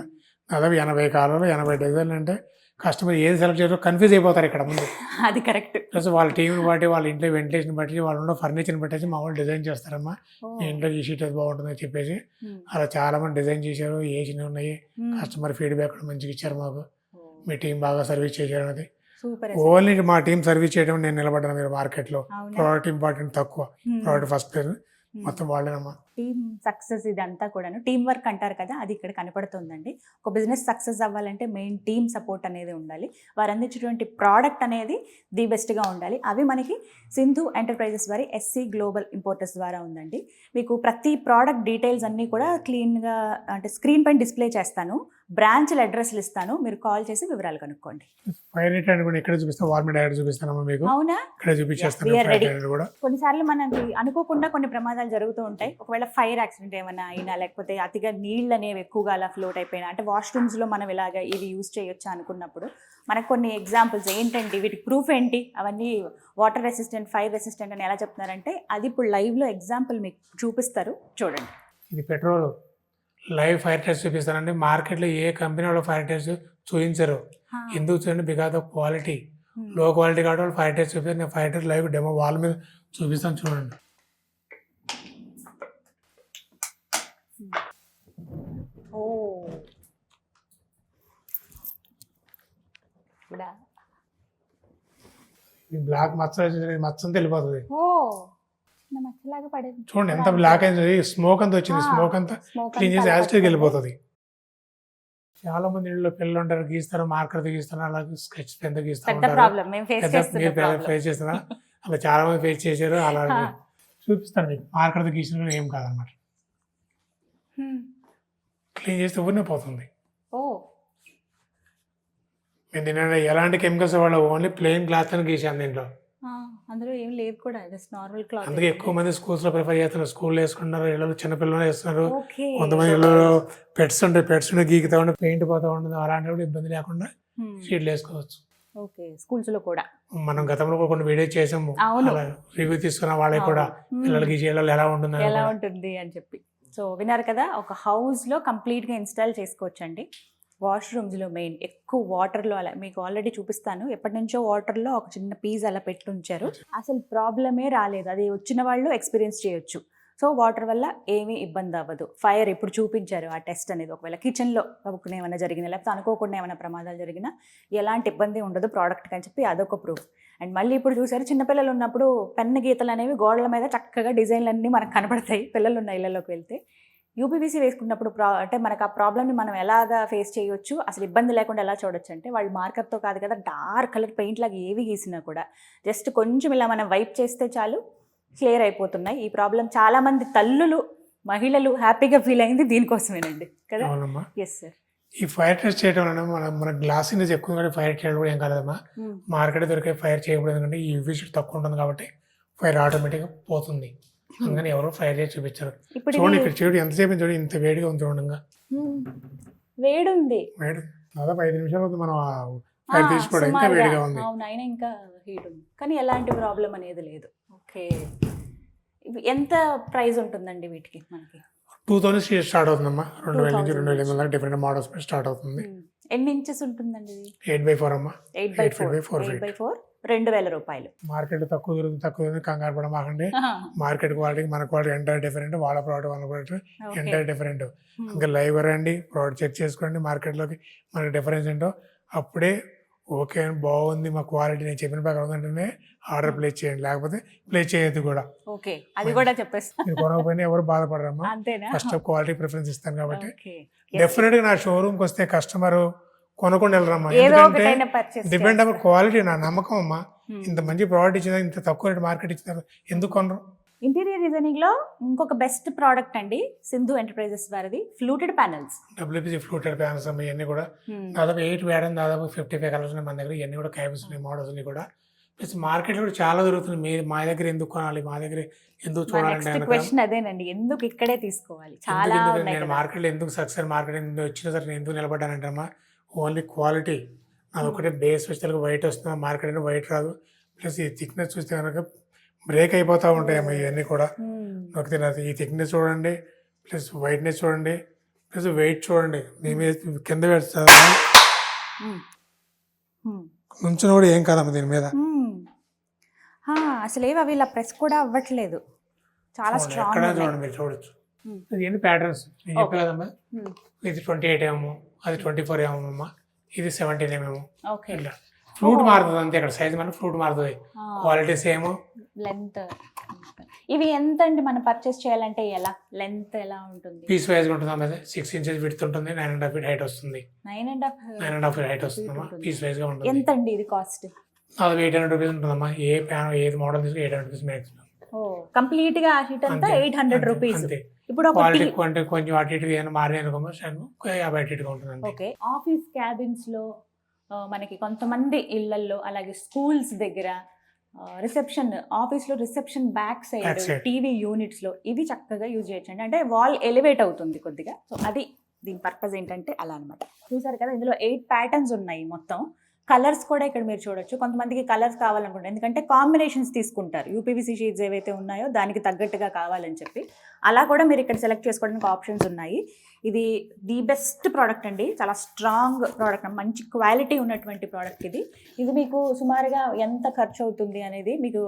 Speaker 2: దాదాపు 80 కాలంలో 80 డిజైన్లు. అంటే కస్టమర్ ఏది సెలెక్ట్ చేయాలో కన్ఫ్యూజ్ అయిపోతారు ఇక్కడ ముందు.
Speaker 1: అది కరెక్ట్.
Speaker 2: ప్లస్ వాళ్ళ టీంని బట్టి, వాళ్ళ ఇంట్లో వెంటిలేషన్ బట్టి, వాళ్ళు ఉన్న ఫర్నిచర్ని బట్టి మా వాళ్ళు డిజైన్ చేస్తారమ్మా. మీ ఇంట్లో ఈ షీట్ అది బాగుంటుందని చెప్పేసి అలా చాలా మంది డిజైన్ చేశారు, వేసినవి ఉన్నాయి. కస్టమర్ ఫీడ్బ్యాక్ కూడా మంచిగా ఇచ్చారు మాకు. మీ టీం బాగా సర్వీస్ చేశారు అనేది. ఓన్లీ మా టీం సర్వీస్ చేయడం నేను నిలబడ్డాను. మీరు మార్కెట్లో ప్రోడక్ట్ ఇంపార్టెంట్ తక్కువ, ప్రోడక్ట్ ఫస్ట్ పేరు మొత్తం వాళ్ళేనమ్మా.
Speaker 1: టీమ్ సక్సెస్ ఇదంతా కూడాను టీమ్ వర్క్ అంటారు కదా, అది ఇక్కడ కనపడుతుందండి. ఒక బిజినెస్ సక్సెస్ అవ్వాలంటే మెయిన్ టీమ్ సపోర్ట్ అనేది ఉండాలి. వారు అందించేటువంటి ప్రోడక్ట్ అనేది ది బెస్ట్గా ఉండాలి. అవి మనకి సింధు ఎంటర్ప్రైజెస్ వారి ఎస్సీ గ్లోబల్ ఇంపోర్టర్స్ ద్వారా ఉందండి. మీకు ప్రతి ప్రోడక్ట్ డీటెయిల్స్ అన్నీ కూడా క్లీన్గా అంటే స్క్రీన్ పైన డిస్ప్లే చేస్తాను, బ్రాంచ్ల అడ్రస్లు ఇస్తాను, మీరు కాల్ చేసి వివరాలు కనుక్కోండి.
Speaker 2: ఫైర్ రేట్ అనుకోండి, ఎక్కడ చూపిస్తాను, వార్మి డైరెక్ట్ చూపిస్తాను మీకు.
Speaker 1: అవునా,
Speaker 2: ఇక్కడ చూపించేస్తాను.
Speaker 1: కొన్నిసార్లు మనకి అనుకోకుండా కొన్ని ప్రమాదాలు జరుగుతూ ఉంటాయి. ఒకవేళ ఫైర్ యాక్సిడెంట్ ఏమైనా అయినా, లేకపోతే అతిగా నీళ్ళు అనేవి ఎక్కువగా అలా ఫ్లోట్ అయిపోయినా, అంటే వాష్రూమ్స్లో మనం ఇలాగ ఇవి యూజ్ చేయొచ్చా అనుకున్నప్పుడు మనకు కొన్ని ఎగ్జాంపుల్స్ ఏంటండి, వీటికి ప్రూఫ్ ఏంటి, అవన్నీ వాటర్ రెసిస్టెంట్, ఫైర్ రెసిస్టెంట్ అని ఎలా చెప్తున్నారంటే అది ఇప్పుడు లైవ్లో ఎగ్జాంపుల్ మీకు చూపిస్తారు చూడండి.
Speaker 2: ఇది పెట్రోల్ లైవ్ ఫైర్ టెస్ట్ చూపిస్తానండి. మార్కెట్లో ఏ కంపెనీ వాళ్ళు ఫైర్ టెస్ట్ చూపించరు. ఎందుకు చూడండి, బికాస్ ఆఫ్ క్వాలిటీ. లో క్వాలిటీ కాబట్టి వాళ్ళు ఫైర్ టెస్ట్ చూపిస్తారు. నేను fire test live demo wall మీద చూపిస్తాను చూడండి.
Speaker 1: ఓ కూడా.
Speaker 2: ఈ బ్లాక్ మచ్చ మచ్చంతా వెళ్ళిపోతుంది.
Speaker 1: ఓ చిన్న మచ్చలాగా పడేది.
Speaker 2: చూడండి ఎంత బ్లాక్ అయింది, స్మోక్ అంతా వచ్చింది, స్మోక్ అంతా క్లీన్ చేసి యాసిడ్కి వెళ్ళిపోతుంది. చాలా మంది ఇళ్ళలో పిల్లలు ఉంటారు, గీస్తారు, మార్కర్ గీస్తారు, అలాగే స్కెచ్ పెన్ గీస్తారు.
Speaker 1: పెద్ద ప్రాబ్లం మేము ఫేస్ చేస్తున్నాం.
Speaker 2: ఫేస్ చేస్తారా? అలా చాలా మంది ఫేస్ చేశారు. అలా చూపిస్తాను మీకు, మార్కర్ గీసిన ఏం కాదనమాట. క్లీన్ చేస్తే ఊరినే పోతుంది.
Speaker 1: ఓ
Speaker 2: నేను నిన్న ఎలాంటి కెమికల్స్ వాళ్ళ ఓన్లీ ప్లెయిన్ క్లాత్ అని గీసాను దీంట్లో.
Speaker 1: అందులో ఏం లేదు కూడా, జస్ట్ నార్మల్ క్లాత్.
Speaker 2: అందుకే ఎక్కువ మంది స్కూల్స్ లో ప్రిఫర్ చేస్తున్నారు. స్కూల్లో వేసుకుంటున్నారు, ఇళ్ళలో చిన్నపిల్లలు వేస్తున్నారు.
Speaker 1: ఓకే.
Speaker 2: కొంతమంది ఇళ్ళలో పెట్స్ ఉంటాయి, పెట్స్ గీకుతా ఉంటే పెయింట్ పోతా ఉంటుంది. అలాంటప్పుడు ఇబ్బంది లేకుండా షీట్లు వేసుకోవచ్చు.
Speaker 1: ఓకే, స్కూల్స్ లో కూడా
Speaker 2: మనం గతంలో కూడా కొన్ని వీడియో చేసాము, రివ్యూ తీసుకున్న వాళ్ళకి కూడా పిల్లలకి ఇళ్ళలో ఎలా
Speaker 1: ఉంటుంది అని చెప్పి. సో విన్నారు కదా, ఒక హౌస్ లో కంప్లీట్ గా ఇన్స్టాల్ చేసుకోవచ్చండి. వాష్రూమ్స్లో మెయిన్ ఎక్కువ వాటర్లో, అలా మీకు ఆల్రెడీ చూపిస్తాను, ఎప్పటి నుంచో వాటర్లో ఒక చిన్న పీస్ అలా పెట్టి ఉంచారు, అసలు ప్రాబ్లమే రాలేదు. అది వచ్చిన వాళ్ళు ఎక్స్పీరియన్స్ చేయొచ్చు. సో వాటర్ వల్ల ఏమీ ఇబ్బంది అవ్వదు. ఫైర్ ఇప్పుడు చూపించారు ఆ టెస్ట్ అనేది. ఒకవేళ కిచెన్లో కబుక్కునే ఏమైనా జరిగినా, లేకపోతే అనుకోకుండా ఏమైనా ప్రమాదాలు జరిగినా ఎలాంటి ఇబ్బంది ఉండదు ప్రోడక్ట్కి అని చెప్పి అదొక ప్రూఫ్. అండ్ మళ్ళీ ఇప్పుడు చూసారు, చిన్నపిల్లలు ఉన్నప్పుడు పెన్ను గీతలు అనేవి గోడల మీద చక్కగా డిజైన్లు అన్నీ మనకు కనపడతాయి పిల్లలు ఉన్న ఇళ్లలోకి వెళ్తే. యూపీవీసీ వేసుకున్నప్పుడు అంటే మనకు ఆ ప్రాబ్లమ్ని మనం ఎలాగా ఫేస్ చేయొచ్చు, అసలు ఇబ్బంది లేకుండా ఎలా చూడొచ్చు అంటే, వాళ్ళు మార్కర్తో కాదు కదా, డార్క్ కలర్ పెయింట్ లాగా ఏవి గీసినా కూడా జస్ట్ కొంచెం ఇలా మనం వైప్ చేస్తే చాలు క్లియర్ అయిపోతున్నాయి. ఈ ప్రాబ్లం చాలామంది తల్లులు, మహిళలు హ్యాపీగా ఫీల్ అయింది దీనికోసమేనండి కదా. Yes sir.
Speaker 2: ఈ ఫైర్ టెస్ట్ చేయడం వల్ల మన గ్లాసీనెస్ ఎక్కువ కాబట్టి ఫైర్ చేయడం కూడా ఏం కాలేదమ్మా. మార్కెట్ దొరికే ఫైర్ చేయకూడదు, ఎందుకంటే ఈ యూవీ షీట్ తక్కువ ఉంటుంది కాబట్టి ఫైర్ ఆటోమేటిక్గా పోతుంది. అందుకని ఎవరు ఫైర్ చేసి చూపించారు. చూడండి ఇక్కడ చూడు, ఎంతసేపు చూడండి, ఇంత వేడిగా ఉంది చూడండి.
Speaker 1: వేడి ఉంది,
Speaker 2: వేడి దాదాపు 5 నిమిషాలు అవుతుంది మనం ఫైర్ తీసుకోవడం, ఇంకా వేడిగా ఉంది.
Speaker 1: అవునైనా ఇంకా హీట్ ఉంది, కానీ ఎలాంటి ప్రాబ్లం అనేది లేదు. ఓకే, ఎంత ప్రైస్ ఉంటుందండి వీటికి? మనకి
Speaker 2: 2000 స్టార్ట్ అవుతుందమ్మా, 2000 నుంచి 2500 దాకా డిఫరెంట్ మోడల్స్ స్టార్ట్ అవుతుంది.
Speaker 1: ఎన్ని ఇంచెస్ ఉంటుందండి?
Speaker 2: 8x4 అమ్మా.
Speaker 1: 8x4 2000 రూపాయలు.
Speaker 2: మార్కెట్ తక్కువ దొరుకుతుంది, కంగారు పడమాకండి. మార్కెట్ క్వాలిటీ మన క్వాలిటీ ఎంటైర్ డిఫరెంట్, వాళ్ళ ప్రోడక్ట్ వాళ్ళ ప్రోడక్ట్ ఎంటైర్ డిఫరెంట్. ఇంకా లైవ్ రండి, ప్రోడక్ట్ చెక్ చేసుకోండి, మార్కెట్లోకి మనకి డిఫరెన్స్ ఏంటో అప్పుడే ఓకే బాగుంది మా క్వాలిటీ నేను చెప్పిన ప్రకారం ఆర్డర్ ప్లేస్ చేయండి, లేకపోతే ప్లేస్ చేయొద్దు కూడా.
Speaker 1: ఓకే, అది కూడా చెప్పేస్తాను.
Speaker 2: మీరు కొనకపోయినా ఎవరు బాధపడరమ్మా,
Speaker 1: అంతేనా?
Speaker 2: ఫస్ట్ క్వాలిటీ ప్రిఫరెన్స్ ఇస్తాను కాబట్టి. డెఫినెట్ గా నా షోరూమ్కి వస్తే కస్టమర్ కొనకుండా వెళ్ళరమ్మా, ఎందుకంటే డిపెండ్ అవ్వ క్వాలిటీ. నా నమ్మకం అమ్మా, ఇంత మంచి ప్రోడక్ట్ ఇచ్చిన, ఇంత తక్కువ రేట్ మార్కెట్ ఇచ్చిన, ఎందుకు కొనరు?
Speaker 1: ఇంటీరియర్ డిజైనింగ్ లో ఇంకొక బెస్ట్ ప్రోడక్ట్ అండి, సింధు ఎంటర్ప్రైజెస్ వారిది fluted panels.
Speaker 2: WPC fluted panels అమ్మా, ఇవన్నీ కూడా దాదాపు 8 వేయడం, దాదాపు 55 కలర్స్ ఉన్నాయి మన దగ్గర. ఇవన్నీ కూడా కైబ్స్ ఉన్నాయి, మోడల్స్ అన్ని కూడా. ప్లస్ మార్కెట్ కూడా చాలా దొరుకుతుంది. మా దగ్గర ఎందుకు కొనాలి, మా దగ్గర ఎందుకు చూడాలంటే
Speaker 1: అదేనండి, ఎందుకు ఇక్కడే తీసుకోవాలి, చాలా
Speaker 2: నేను మార్కెట్లో ఎందుకు సక్సెస్, మార్కెట్ ఎందుకు వచ్చిన సరే నేను ఎందుకు నిలబడ్డానంటే అమ్మా, ఓన్లీ క్వాలిటీ. అది ఒకటే బేస్ వచ్చేసరికి వైట్ వస్తుంది, మార్కెట్ అంటే వైట్ రాదు. ప్లస్ ఈ థిక్నెస్ చూస్తే కనుక బ్రేక్ అయిపోతూ ఉంటాయమ్మా ఇవన్నీ కూడా. నొక్కితే ఈ థిక్నెస్ చూడండి, ప్లస్ వైట్నెస్ చూడండి, ప్లస్ వెయిట్ చూడండి. మీ మీద కింద పెడతా నుంచిన కూడా ఏం కాదమ్మా దీని మీద.
Speaker 1: అసలు అవి ఇలా ప్రెస్ కూడా అవ్వట్లేదు, చాలా స్ట్రాంగ్.
Speaker 2: ఎక్కడ చూడండి, మీరు చూడొచ్చు. ఇది ప్యాటర్న్స్ నేను చెప్పే కదమ్మా. ఇది 28 mm, అది 24 mm అమ్మా, ఇది 17 mm. ఇట్లా ఫ్రూట్ మారుతుంది అంతే, ఇక్కడ సైజ్ మన ఫ్రూట్ మారుతుంది, క్వాలిటీ సేమ్.
Speaker 1: లెంత్ ఇవి ఎంత అండి మనం పర్చేస్ చేయాలంటే? ఎలా లెంత్ ఎలా ఉంటుంది?
Speaker 2: పీస్ వైజ్ ఉంటుంది అమ్మా. 6 inches విడ్త్ ఉంటుంది, 9.5 feet హైట్ వస్తుంది. 9.5 feet హైట్ వస్తుంది అమ్మా, పీస్ వైజ్ గా ఉంటుంది.
Speaker 1: ఎంత అండి ఇది కాస్ట్?
Speaker 2: అది 800 rupees ఉంటుందమ్మా. ఏ ప్యాన్ ఏది మోడల్ తీసుకుని 800 rupees మ్యాక్సిమం.
Speaker 1: కంప్లీట్ గా షీట్ అంతా 800 rupees. ఇప్పుడు
Speaker 2: క్వాలిటీ కొంచెం అటు ఇటు ఏమైనా మారి అనుకో 50 ఇటుగా ఉంటుంది.
Speaker 1: ఓకే, ఆఫీస్ క్యాబిన్స్ లో మనకి కొంతమంది ఇళ్లల్లో, అలాగే స్కూల్స్ దగ్గర రిసెప్షన్, ఆఫీస్లో రిసెప్షన్ బ్యాక్ సైడ్ టీవీ యూనిట్స్లో ఇవి చక్కగా యూజ్ చేయొచ్చండి. అంటే వాల్ ఎలివేట్ అవుతుంది కొద్దిగా. సో అది దీని పర్పస్ ఏంటంటే అలా అనమాట. చూసారు కదా, ఇందులో 8 ప్యాటర్న్స్ ఉన్నాయి మొత్తం. కలర్స్ కూడా ఇక్కడ మీరు చూడొచ్చు. కొంతమందికి కలర్స్ కావాలనుకుంటారు, ఎందుకంటే కాంబినేషన్స్ తీసుకుంటారు. యూపీవీసీ షీట్స్ ఏవైతే ఉన్నాయో దానికి తగ్గట్టుగా కావాలని చెప్పి అలా కూడా మీరు ఇక్కడ సెలెక్ట్ చేసుకోవడానికి ఆప్షన్స్ ఉన్నాయి. ఇది ది బెస్ట్ ప్రోడక్ట్ అండి, చాలా స్ట్రాంగ్ ప్రోడక్ట్, మంచి క్వాలిటీ ఉన్నటువంటి ప్రోడక్ట్ ఇది. ఇది మీకు సుమారుగా ఎంత ఖర్చు అవుతుంది అనేది మీకు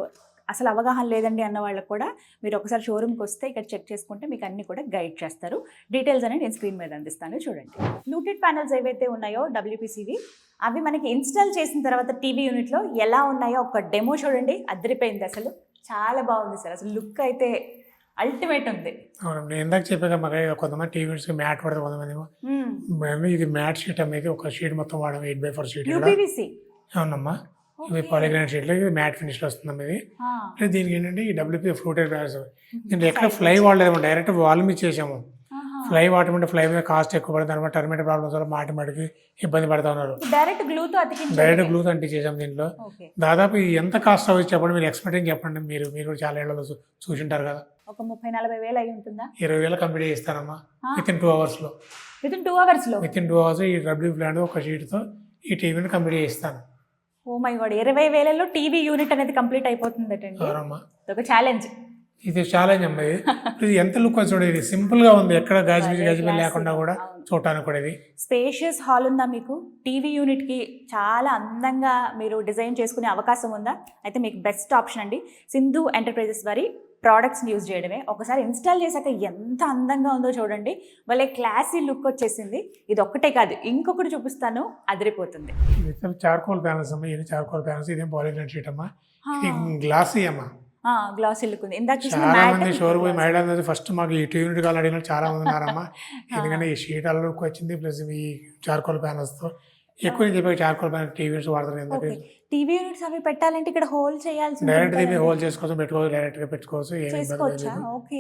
Speaker 1: అసలు అవగాహన లేదండి అన్న వాళ్ళకు కూడా మీరు ఒకసారి షోరూమ్కి వస్తే ఇక్కడ చెక్ చేసుకుంటే మీకు అన్ని కూడా గైడ్ చేస్తారు. డీటెయిల్స్ అనేది నేను స్క్రీన్ మీద అందిస్తాను చూడండి. ఫ్లూటెడ్ ప్యానల్స్ ఏవైతే ఉన్నాయో WPCవి అవి మనకి ఇన్స్టాల్ చేసిన తర్వాత టీవీ యూనిట్లో ఎలా ఉన్నాయో ఒక డెమో చూడండి, అదిరిపోయింది అసలు. చాలా బాగుంది సార్, అసలు లుక్ అయితే అల్టిమేట్ ఉంది.
Speaker 2: అవును, నేను ఇందాక చెప్పాక మాకు కొంతమంది టీవీస్ మ్యాట్ పడతారు, కొంతమంది ఏమో ఇది మ్యాట్ షీట్ అనేది ఒక షీట్ మొత్తం వాడడం 8x4 షీట్.
Speaker 1: యూపీవీసీ
Speaker 2: అవునమ్మా, ఇది పాలిగ్రానైట్ షీట్లో ఇది మ్యాట్ ఫినిష్లో వస్తుంది. ఇది అంటే దీనికి ఏంటంటే ఈ డబ్ల్యూపీ ఫ్లూటెడ్ గ్లాస్, దీంట్లో ఎక్కడ ఫ్లై వాడలేదు, డైరెక్ట్ వాల్ మీద చేసాము. ఫ్లై వాడమంటే ఫ్లై మీద కాస్ట్ ఎక్కువ పడుతుంది అనమాట. టర్మేట్ ప్రాబ్లమ్స్ వల్ల మాటికి ఇబ్బంది పడుతూ ఉన్నారు.
Speaker 1: డైరెక్ట్ గ్లూతో అతికించారు,
Speaker 2: డైరెక్ట్ గ్లూతో అంటించేసాం దీంట్లో. దాదాపు ఎంత కాస్ట్ అవ్వచ్చు చెప్పండి, మీరు ఎక్స్పెక్ట్ చెప్పండి. మీరు కూడా చాలా ఏళ్ళలో చూసింటారు కదా.
Speaker 1: ఒక 30-40 వేలు అయి ఉంటుందా?
Speaker 2: 20,000 కంప్లీట్ చేస్తానమ్మా వితిన్ 2 అవర్స్లో.
Speaker 1: వితిన్ 2 అవర్స్లో
Speaker 2: వితిన్ 2 అవర్స్ ఈ డబ్ల్యూ ప్లాంట్ ఒక షీట్తో ఈ టీవీని కంప్లీట్ చేస్తాను.
Speaker 1: ఓ మై గాడ్, 20,000లో టీవీ యూనిట్ అనేది కంప్లీట్ అయిపోతుందటండి.
Speaker 2: అవునమ్మా,
Speaker 1: ఒక ఛాలెంజ్.
Speaker 2: ఇది ఛాలెంజ్ అమ్మా. ఇది ఎంత లుక్ చూడండి, ఇది సింపుల్ గా ఉంది, ఎక్కడ గజిబిజి లేకుండా కూడా చూడటానికి కూడా. ఇది స్పేషియస్
Speaker 1: హాల్ ఉందా మీకు? టీవీ యూనిట్ కి చాలా అందంగా మీరు డిజైన్ చేసుకునే అవకాశం ఉందా? అయితే మీకు బెస్ట్ ఆప్షన్ అండి సింధు ఎంటర్ప్రైజెస్ వారి ప్రోడక్ట్స్ని యూజ్ చేయడమే. ఒకసారి ఇన్స్టాల్ చేశాక ఎంత అందంగా ఉందో చూడండి, భలే క్లాసీ లుక్ వచ్చేసింది. ఇది ఒక్కటే కాదు, ఇంకొకటి చూపిస్తాను, అదిరిపోతుంది.
Speaker 2: చార్కోల్ ప్యానల్స్ అమ్మా, ఇది చార్కోల్ ప్యానల్స్, ఇదేం పాలిగ్రానైట్ షీట్ అమ్మా, ఇది గ్లాసీ అమ్మా,
Speaker 1: గ్లాసీ లుక్ ఉంది. ఇందాక
Speaker 2: చాలా మంది షోర్ పోయి మహిళలు ఫస్ట్ మాకు ఈ యూనిట్ కావాలి అడిగిన చాలా మంది ఉన్నారమ్మా. ఎందుకంటే ఈ షీట్ అలా లుక్ వచ్చింది, ప్లస్ ఈ చార్కోల్ ప్యానల్స్తో ఎక్కువ నేను చెప్పే చార్కోల్ ప్యానల్ టీవీస్ వాడతారు. ఎందుకంటే
Speaker 1: టీవీ యూనిట్స్ అవి పెట్టాలంటే ఇక్కడ హోల్ చేయాల్సి,
Speaker 2: డైరెక్ట్ దీన్ని హోల్ చేసుకోవచ్చు, పెట్టుకోవచ్చు, డైరెక్ట్ గా పెట్టుకోవచ్చు,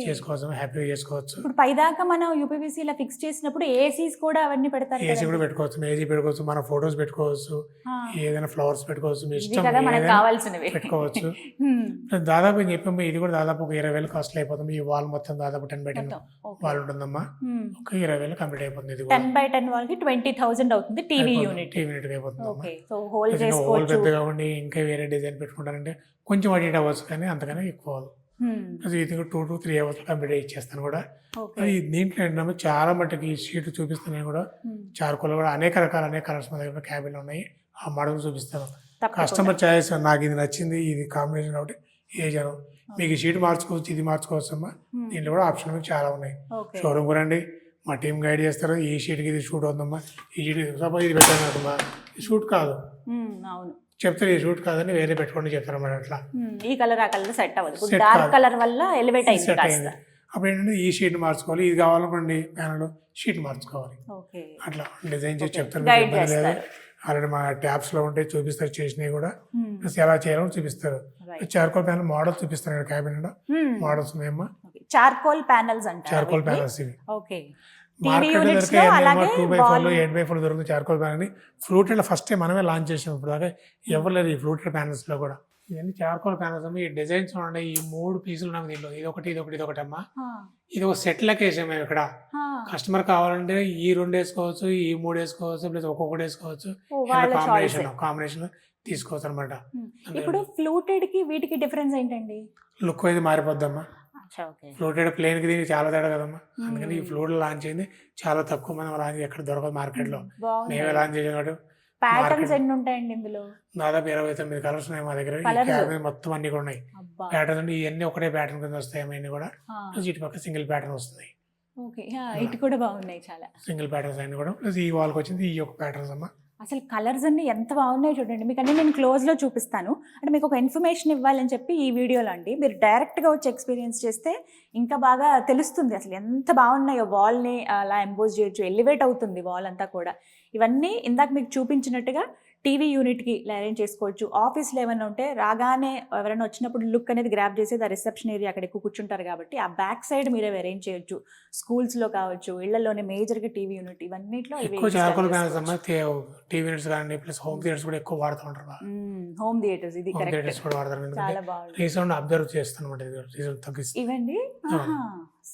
Speaker 2: చేసుకోవచ్చు, హ్యాపీగా చేసుకోవచ్చు.
Speaker 1: ఇప్పుడు పైదాకా మనం యూపీవీసీ ఇలా ఫిక్స్ చేసినప్పుడు ఏసీస్ కూడా అవన్నీ పెడతారు,
Speaker 2: ఏసీ కూడా పెట్టుకోవచ్చు, ఏసీ పెట్టుకోవచ్చు, మన ఫొటోస్ పెట్టుకోవచ్చు, ఏదైనా ఫ్లవర్స్ పెట్టుకోవచ్చు, మీ ఇష్టం
Speaker 1: కావాల్సినవి
Speaker 2: పెట్టుకోవచ్చు. దాదాపు నేను చెప్పాము, ఇది కూడా దాదాపు ఒక 20,000 కాస్ట్ అయిపోతుంది. ఈ వాల్ మొత్తం దాదాపు 10x10 వాల్ ఉంటుందమ్మా, ఒక 20,000 కంప్లీట్ అయిపోతుంది. ఇది
Speaker 1: 10x10 వాల్ కి 20,000 అవుతుంది టీవీ యూనిట్
Speaker 2: అయిపోతుంది. హోల్ పెద్దగా ఉండి ఇంకా వేరే డిజైన్ పెట్టుకుంటారంటే కొంచెం అడిట్ అవ్వచ్చు, కానీ అంతకన్నా ఎక్కువ. ఇది 2 to 3 అవర్స్ కంప్లీట్ ఇచ్చేస్తాను కూడా. దీంట్లో ఏంటంటే చాలా మట్టుకు ఈ షీట్ చూపిస్తున్నాయి కూడా, చార్కోల్ కూడా అనేక కలర్స్ మా దగ్గర క్యాబిన్లో ఉన్నాయి, ఆ మోడల్ చూపిస్తాను. కస్టమర్ చాయిస్, నాకు ఇది నచ్చింది, ఇది కాంబినేషన్ కాబట్టి ఏ జనం మీకు ఈ షీట్ మార్చుకోవచ్చు, ఇది మార్చుకోవచ్చు అమ్మా. దీంట్లో కూడా ఆప్షన్ మీకు చాలా ఉన్నాయి. షోరూమ్ కూడా అండి, మా టీం గైడ్ చేస్తారు. ఈ షీట్కి ఇది షూట్ అవుతుందమ్మా, ఈ షీట్ సపోజ్ ఇది పెట్టానమ్మా, ఈ షూట్ కాదు చెప్తారు, ఈ షూట్ కాదని వేరే పెట్టుకోండి చెప్తారు అన్నమాట. అట్లా
Speaker 1: ఈ కలర్ ఆ కలర్ సెట్ అవ్వదు, డార్క్ కలర్ వల్ల ఎలివేట్ అయింది.
Speaker 2: అప్పుడు ఏంటంటే ఈ షీట్ మార్చుకోవాలి, ఇది కావాలనుకోండి ప్యానల్ షీట్ మార్చుకోవాలి, అట్లా డిజైన్ చేసి చెప్తారు. ఆల్రెడీ మా ట్యాబ్స్ లో ఉంటే చూపిస్తారు, చేసినవి కూడా ఎలా చేయాలో చూపిస్తారు. చార్కోల్ ప్యానల్ మోడల్ చూపిస్తారు క్యాబిన్ లో, మోడల్స్ ఉన్నాయమ్మా.
Speaker 1: చార్కోల్ ప్యానల్స్
Speaker 2: ఇవి మార్కెట్ దొరికే 2x4 8x4 దొరుకుతుంది charcoal panel. Fluted first time మనమే లాంచ్ చేసాం, ఇప్పుడు దాకా ఎవరు లేదు ఈ ఫ్లూటెడ్ ప్యానల్స్ లో కూడా. ఇవన్నీ చార్కోల్ ప్యానల్స్ అమ్మా. ఈ డిజైన్స్ ఉండే ఈ 3 పీసులు ఉన్నాయి దీంట్లో, ఇది ఒకటి అమ్మా. ఇది ఒక సెట్ లెక్క వేసాం మేము ఇక్కడ. కస్టమర్ కావాలంటే ఈ 2 వేసుకోవచ్చు, ఈ 3 వేసుకోవచ్చు, ప్లస్ ఒక్కొక్కటి వేసుకోవచ్చు, కాంబినేషన్ తీసుకోవచ్చు అనమాట.
Speaker 1: ఇప్పుడు ఫ్లూటెడ్ కి వీటికి డిఫరెన్స్ ఏంటండి?
Speaker 2: లుక్ అయితే మారిపోద్దమ్మా. ఫ్లూటెడ్ ప్లేన్ కి దీనికి చాలా తేడా కదమ్మా. అందుకని ఈ ఫ్లూట్ లాంచ్ అయింది, చాలా తక్కువ మంది లాంచ్ ఎక్కడ దొరకదు మార్కెట్ లో. మేమే లాంచ్ చేసాం.
Speaker 1: ప్యాటర్న్స్ ఎన్ని ఉంటాయండి ఇందులో?
Speaker 2: దాదాపు 29 కలర్స్ ఉన్నాయి మా దగ్గర. మొత్తం అన్ని కూడా ఉన్నాయి ప్యాటర్న్స్. అంటే ఇవన్నీ ఒకటే ప్యాటర్న్ కింద వస్తాయి, అన్నీ కూడా ఇటు పక్క సింగిల్ ప్యాటర్న్ వస్తుంది.
Speaker 1: ఇటు కూడా బాగున్నాయి చాలా
Speaker 2: సింగిల్ ప్యాటర్న్స్ అన్ని కూడా. ప్లస్ ఈ వాల్కి వచ్చింది ఈ ఒక ప్యాటర్న్స్ అమ్మా.
Speaker 1: అసలు కలర్స్ అన్ని ఎంత బాగున్నాయి చూడండి. మీకు అన్ని నేను క్లోజ్లో చూపిస్తాను, అంటే మీకు ఒక ఇన్ఫర్మేషన్ ఇవ్వాలని చెప్పి ఈ వీడియోలో అండి. మీరు డైరెక్ట్గా వచ్చి ఎక్స్పీరియన్స్ చేస్తే ఇంకా బాగా తెలుస్తుంది అసలు ఎంత బాగున్నాయో. వాల్ని అలా ఎంబోజ్ చేయొచ్చు, ఎలివేట్ అవుతుంది వాల్ అంతా కూడా. ఇవన్నీ ఇందాక మీకు చూపించినట్టుగా టీవీ యూనిట్కి అరేంజ్ చేసుకోవచ్చు. ఆఫీస్లో ఏమైనా ఉంటే రాగానే ఎవరైనా వచ్చినప్పుడు లుక్ అనేది గ్రాప్ చేసేది ఆ రిసెప్షన్ ఏరియా, అక్కడ ఎక్కువ కూర్చుంటారు కాబట్టి ఆ బ్యాక్ సైడ్ మీరే అరేంజ్ చేయొచ్చు. స్కూల్స్లో కావచ్చు, ఇళ్లలోనే మేజర్గా టీవీ యూనిట్ ఇవన్నిట్లో
Speaker 2: టీవీ యూనిట్స్ కానీ ప్లస్ హోమ్ థియేటర్స్ కూడా ఎక్కువ వాడుతూ ఉంటారు.
Speaker 1: హోమ్ థియేటర్స్ ఇది
Speaker 2: కూడా వాడతారు. చాలా బాగుంది. రీసౌండ్ అబ్జర్వ్ చేస్తాను,
Speaker 1: ఇవండి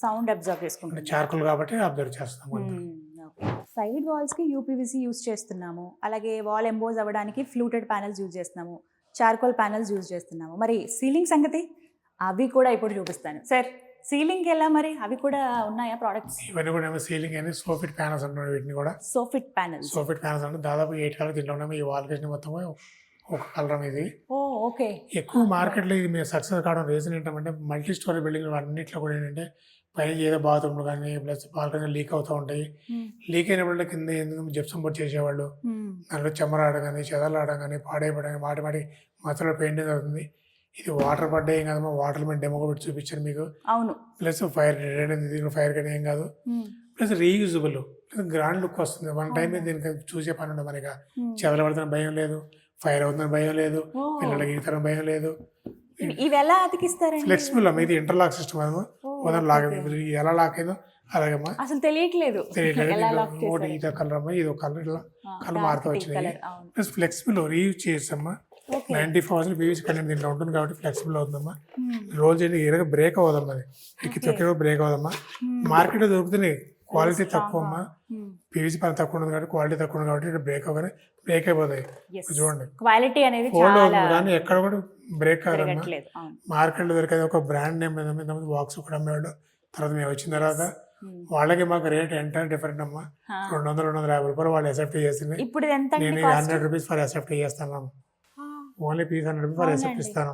Speaker 1: సౌండ్ అబ్జర్వ్ చేసుకుంటాం
Speaker 2: చార్కోల్ కాబట్టి అబ్జర్వ్ చేస్తాం.
Speaker 1: సైడ్ వాల్స్కి యూపీవీసీ యూజ్ చేస్తున్నాము, అలాగే వాల్ ఎంబోజ్ అవ్వడానికి ఫ్లూటెడ్ ప్యానల్స్ యూజ్ చేస్తున్నాము, చార్కోల్ ప్యానల్స్ యూజ్ చేస్తున్నాము. మరి సీలింగ్ సంగతి అవి కూడా ఇప్పుడు చూపిస్తాను సార్. సీలింగ్ ఎలా మరి, అవి కూడా ఉన్నాయా ప్రోడక్ట్స్?
Speaker 2: ఇవన్నీ కూడా సీలింగ్ అని సోఫిట్ ప్యానల్స్ అంటున్నారు వీటిని కూడా.
Speaker 1: సోఫిట్ ప్యానల్స్
Speaker 2: అంటే దాదాపు 8 కలర్ దీంట్లో ఉన్నాయి. ఈ వాల్ కేసిన మొత్తం ఒక కలర్ ఇది.
Speaker 1: ఓకే.
Speaker 2: ఎక్కువ మార్కెట్లో ఇది మేము సక్సెస్ కావడం రీజన్ ఏంటంటే మల్టీ స్టోరీ బిల్డింగ్ అన్నింటిలో కూడా ఏంటంటే పైన ఏదో బాత్రూమ్లు కానీ ప్లస్ బాల్కనీ లీక్ అవుతూ ఉంటాయి. లీక్ అయినప్పుడు కింద ఎందుకు జిప్సం బోర్డ్ చేసేవాళ్ళు. దాంట్లో చెమ్మరాడడం కానీ చెదలాడడం కానీ పాడైపోవడం కానీ మాటి మాటి మధ్యలో పెయింటింగ్ అవుతుంది. ఇది వాటర్ పడ్డా ఏం కాదమ్మా, వాటర్ మీద డెమో పెట్టి చూపించాను మీకు.
Speaker 1: అవును.
Speaker 2: ప్లస్ ఫైర్ దీనికి ఫైర్ కానీ ఏం కాదు. ప్లస్ రీయూజబుల్, గ్రాండ్ లుక్ వస్తుంది. వన్ టైం దీనికి చూసే పని ఉండదు మనకి. చెదలు పడుతున్న భయం లేదు, ఫైర్ అవుతున్న భయం లేదు, పిల్లలకి ఈతన భయం లేదు.
Speaker 1: ఇవి ఎలా అతికిస్తారండి?
Speaker 2: ఫ్లెక్సిబుల్ అమ్మా, ఇది ఇంటర్లాక్ సిస్టమ్ అమ్మా. ఉదయం లాక్ ఎలా లాక్ అయిందో అలాగమ్మా.
Speaker 1: అసలు తెలియట్లేదు.
Speaker 2: ఒకటి ఇది కలర్ అమ్మా, ఇది ఒక కలర్, ఇట్లా కలర్ మారుతూ వచ్చినాయి. ప్లస్ ఫ్లెక్సిబుల్ రీయూజ్ చేయొచ్చమ్మా. 94% పీవీసీ కంటెంట్ దీంట్లో ఉంటుంది కాబట్టి ఫ్లెక్సిబుల్ అవుతుందమ్మా. రోజు చేయండి, ఇరగ బ్రేక్ అవ్వదమ్మా. అది ఎక్కి తొక్కి బ్రేక్ అవ్వదమ్మా. మార్కెట్లో దొరుకుతున్నాయి, క్వాలిటీ తక్కువ అమ్మా. పీవీసీ పని తక్కువ ఉంటుంది కాబట్టి క్వాలిటీ తక్కువ ఉంది కాబట్టి ఇక్కడ బ్రేక్ అవ్వగానే బ్రేక్ అయిపోతాయి. చూడండి
Speaker 1: క్వాలిటీ అనేది
Speaker 2: ఫోల్డ్ అవుతుంది కానీ ఎక్కడ కూడా బ్రేక్ కాదమ్మా. మార్కెట్లో దొరికేది ఒక బ్రాండ్ నేమ్ మీద బాక్స్ కూడా అమ్మేవాడు. తర్వాత మేము వచ్చిన తర్వాత వాళ్ళకి మాకు రేట్ ఎంత డిఫరెంట్ అమ్మా. 200-250 రూపాయలు వాళ్ళు ఎసెప్ట్ చేసింది. నేను 100 రూపీస్ ఫర్ ఎసెప్ట్ చేస్తాను. ఓన్లీ పీస్ 100 రూపీస్ ఫర్ ఎసెప్ట్ ఇస్తాను.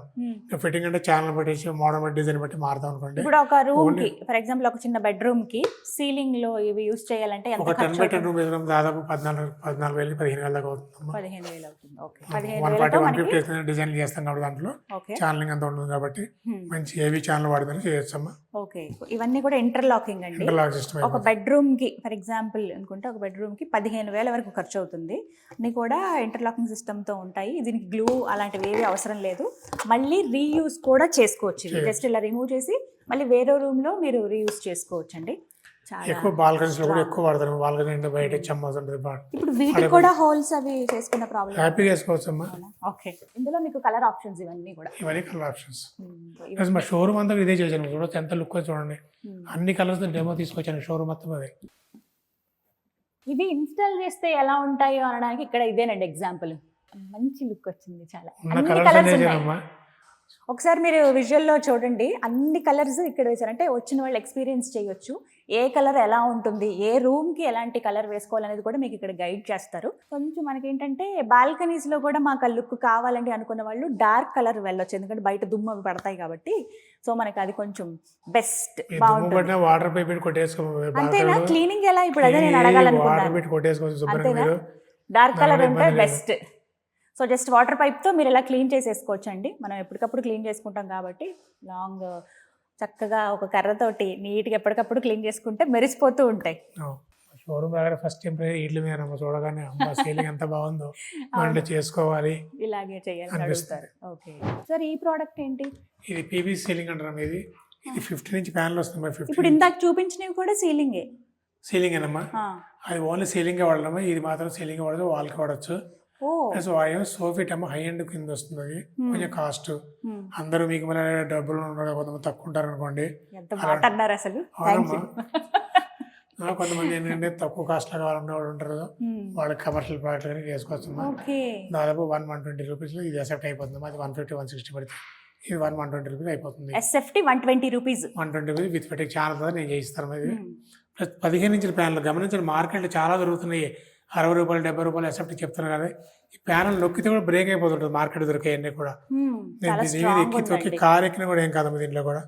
Speaker 2: ఫిట్టింగ్ అంటే ఛానల్ బట్టి మోడల్ బట్టి డిజైన్ బట్టి మారుతాం అనుకోండి.
Speaker 1: ఇప్పుడు ఒక రూమ్ కి ఫర్ ఎగ్జాంపుల్ ఒక చిన్న బెడ్రూమ్ కి సీలింగ్ లో ఇవి యూస్ చేయాలంటే
Speaker 2: ఒక 10 బై 10 రూమ్ వేసుకున్నాం దాదాపు 14,000-15,000 దాకా అవుతుంది.
Speaker 1: 15,000 అవుతుంది. ఓకే.
Speaker 2: 140-150 డిజైన్ చేస్తాం కాబట్టి దాంట్లో ఛానలింగ్ అంతా ఉంటుంది కాబట్టి మంచి హెవీ ఛానల్ వాడితే చేయొచ్చమ్మా.
Speaker 1: ఓకే. ఇవన్నీ కూడా ఇంటర్లాకింగ్ అండి.
Speaker 2: Interlock system.
Speaker 1: ఒక బెడ్రూమ్ కి ఫర్ ఎగ్జాంపుల్ అనుకుంటే ఒక బెడ్రూమ్ కి 15,000 వరకు ఖర్చు అవుతుంది. అన్ని కూడా ఇంటర్లాకింగ్ సిస్టమ్ తో ఉంటాయి. దీనికి గ్లూ అలాంటివి ఏవి అవసరం లేదు. మళ్ళీ రీయూజ్ కూడా చేసుకోవచ్చు. జస్ట్ ఇలా రిమూవ్ చేసి మళ్ళీ వేరే రూమ్ లో మీరు రీయూజ్ చేసుకోవచ్చు అండి.
Speaker 2: ఎక్కువ బాల్కనీస్ లో కూడా ఎక్కువ వాడతారు. బాల్కనీ అంటే బయట చెమ్మస్ ఉంటుంది.
Speaker 1: ఇప్పుడు వీటికి కూడా హోల్స్ అవి చేసుకున్న ప్రాబ్లం
Speaker 2: హ్యాపీగా చేసుకోవచ్చు అమ్మా.
Speaker 1: ఓకే. ఇందులో మీకు కలర్ ఆప్షన్స్ ఇవన్నీ
Speaker 2: కలర్ ఆప్షన్స్. మా షోరూమ్ అంతా ఇదే చేశాను. చూడొచ్చు ఎంత లుక్ చూడండి. అన్ని కలర్స్ డెమో తీసుకొచ్చాను షోరూమ్ మొత్తం. అది
Speaker 1: ఇవి ఇన్స్టాల్ చేస్తే ఎలా ఉంటాయో అనడానికి ఇక్కడ ఇదేనండి ఎగ్జాంపుల్. మంచి లుక్ వచ్చింది. చాలా ఒకసారి మీరు విజువల్లో చూడండి, అన్ని కలర్స్ ఇక్కడ వేసారు. అంటే వచ్చిన వాళ్ళు ఎక్స్పీరియన్స్ చేయొచ్చు. ఏ కలర్ ఎలా ఉంటుంది, ఏ రూమ్కి ఎలాంటి కలర్ వేసుకోవాలనేది కూడా మీకు ఇక్కడ గైడ్ చేస్తారు. కొంచెం మనకేంటంటే బాల్కనీస్లో కూడా మాకు ఆ లుక్ కావాలండి అనుకున్న వాళ్ళు డార్క్ కలర్ వెళ్ళొచ్చు. ఎందుకంటే బయట దుమ్ము అవి పడతాయి కాబట్టి. సో మనకి అది కొంచెం బెస్ట్ బాగుంటుంది.
Speaker 2: వాటర్ పైప్ కొట్టేసుకోవాలి.
Speaker 1: అంతేనా? క్లీనింగ్ ఎలా? ఇప్పుడు అదే నేను అడగాలనుకున్నాను. అంతేనా? డార్క్ కలర్ ఉంటే బెస్ట్. సో జస్ట్ వాటర్ పైప్తో మీరు ఇలా క్లీన్ చేసేసుకోవచ్చు అండి. మనం ఎప్పటికప్పుడు క్లీన్ చేసుకుంటాం కాబట్టి లాంగ్ చక్కగా ఒక కర్రతోటి నీట్గా ఎప్పటికప్పుడు క్లీన్ చేసుకుంటే మెరిసిపోతూ ఉంటాయి.
Speaker 2: షోరూమ్ దగ్గర ఫస్ట్ ఇంప్రెషన్ ఇడ్లీ మీద చూడగానే సీలింగ్ ఎంత బాగుందో అంటే చేసుకోవాలి,
Speaker 1: ఇలాగే చేయాలి అడుగుతారు. ఓకే సార్, ఈ ప్రోడక్ట్ ఏంటి?
Speaker 2: ఇది పీవీసీ సీలింగ్ అంటారు. ఇది 15 ఇంచ్ ప్యానల్ వస్తుంది.
Speaker 1: ఇప్పుడు ఇందాక చూపించినవి కూడా సీలింగే.
Speaker 2: సీలింగ్ ఏనమ్మా. అది ఓన్లీ సీలింగే వాడమ్మా. ఇది మాత్రం సీలింగ్ వాడచ్చు, వాల్కి వాడచ్చు. సోఫిట్ ఏమో హై ఎండ్ కింద వస్తుంది. అది కొంచెం కాస్ట్. అందరూ మీకు మన డబ్బులు కొంతమంది తక్కువ ఉంటారు అనుకోండి. కొంతమంది ఏంటంటే తక్కువ కాస్ట్ లో కావాలన్న వాళ్ళు ఉంటారు. వాళ్ళకి కమర్షియల్ ప్రోడక్ట్ కానీ చేసుకోవచ్చు. దాదాపు 120 రూపీస్ లో ఇది ఎసెప్ట్ అయిపోతుంది. అది 150-160 పడితే ఇది 120 రూపీస్ అయిపోతుంది.
Speaker 1: 120 రూపీస్
Speaker 2: విత్ ఫిట్టింగ్ చాలా నేను చేయిస్తాను. అది ప్లస్ 15 ఇంచుల ప్యానల్. గమనించండి, మార్కెట్లో చాలా దొరుకుతున్నాయి. 60 రూపాయలు 70 రూపాయలు ఎసెప్ట్ చెప్తున్నారు కదా. ఈ ప్యానల్ నొక్కితే కూడా బ్రేక్ అయిపోతుంటుంది. మార్కెట్ దొరికాయన్నీ కూడా ఎక్కి తొక్కి కార్ ఎక్కినా కూడా ఏం కాదమ్మా. దీంట్లో కూడా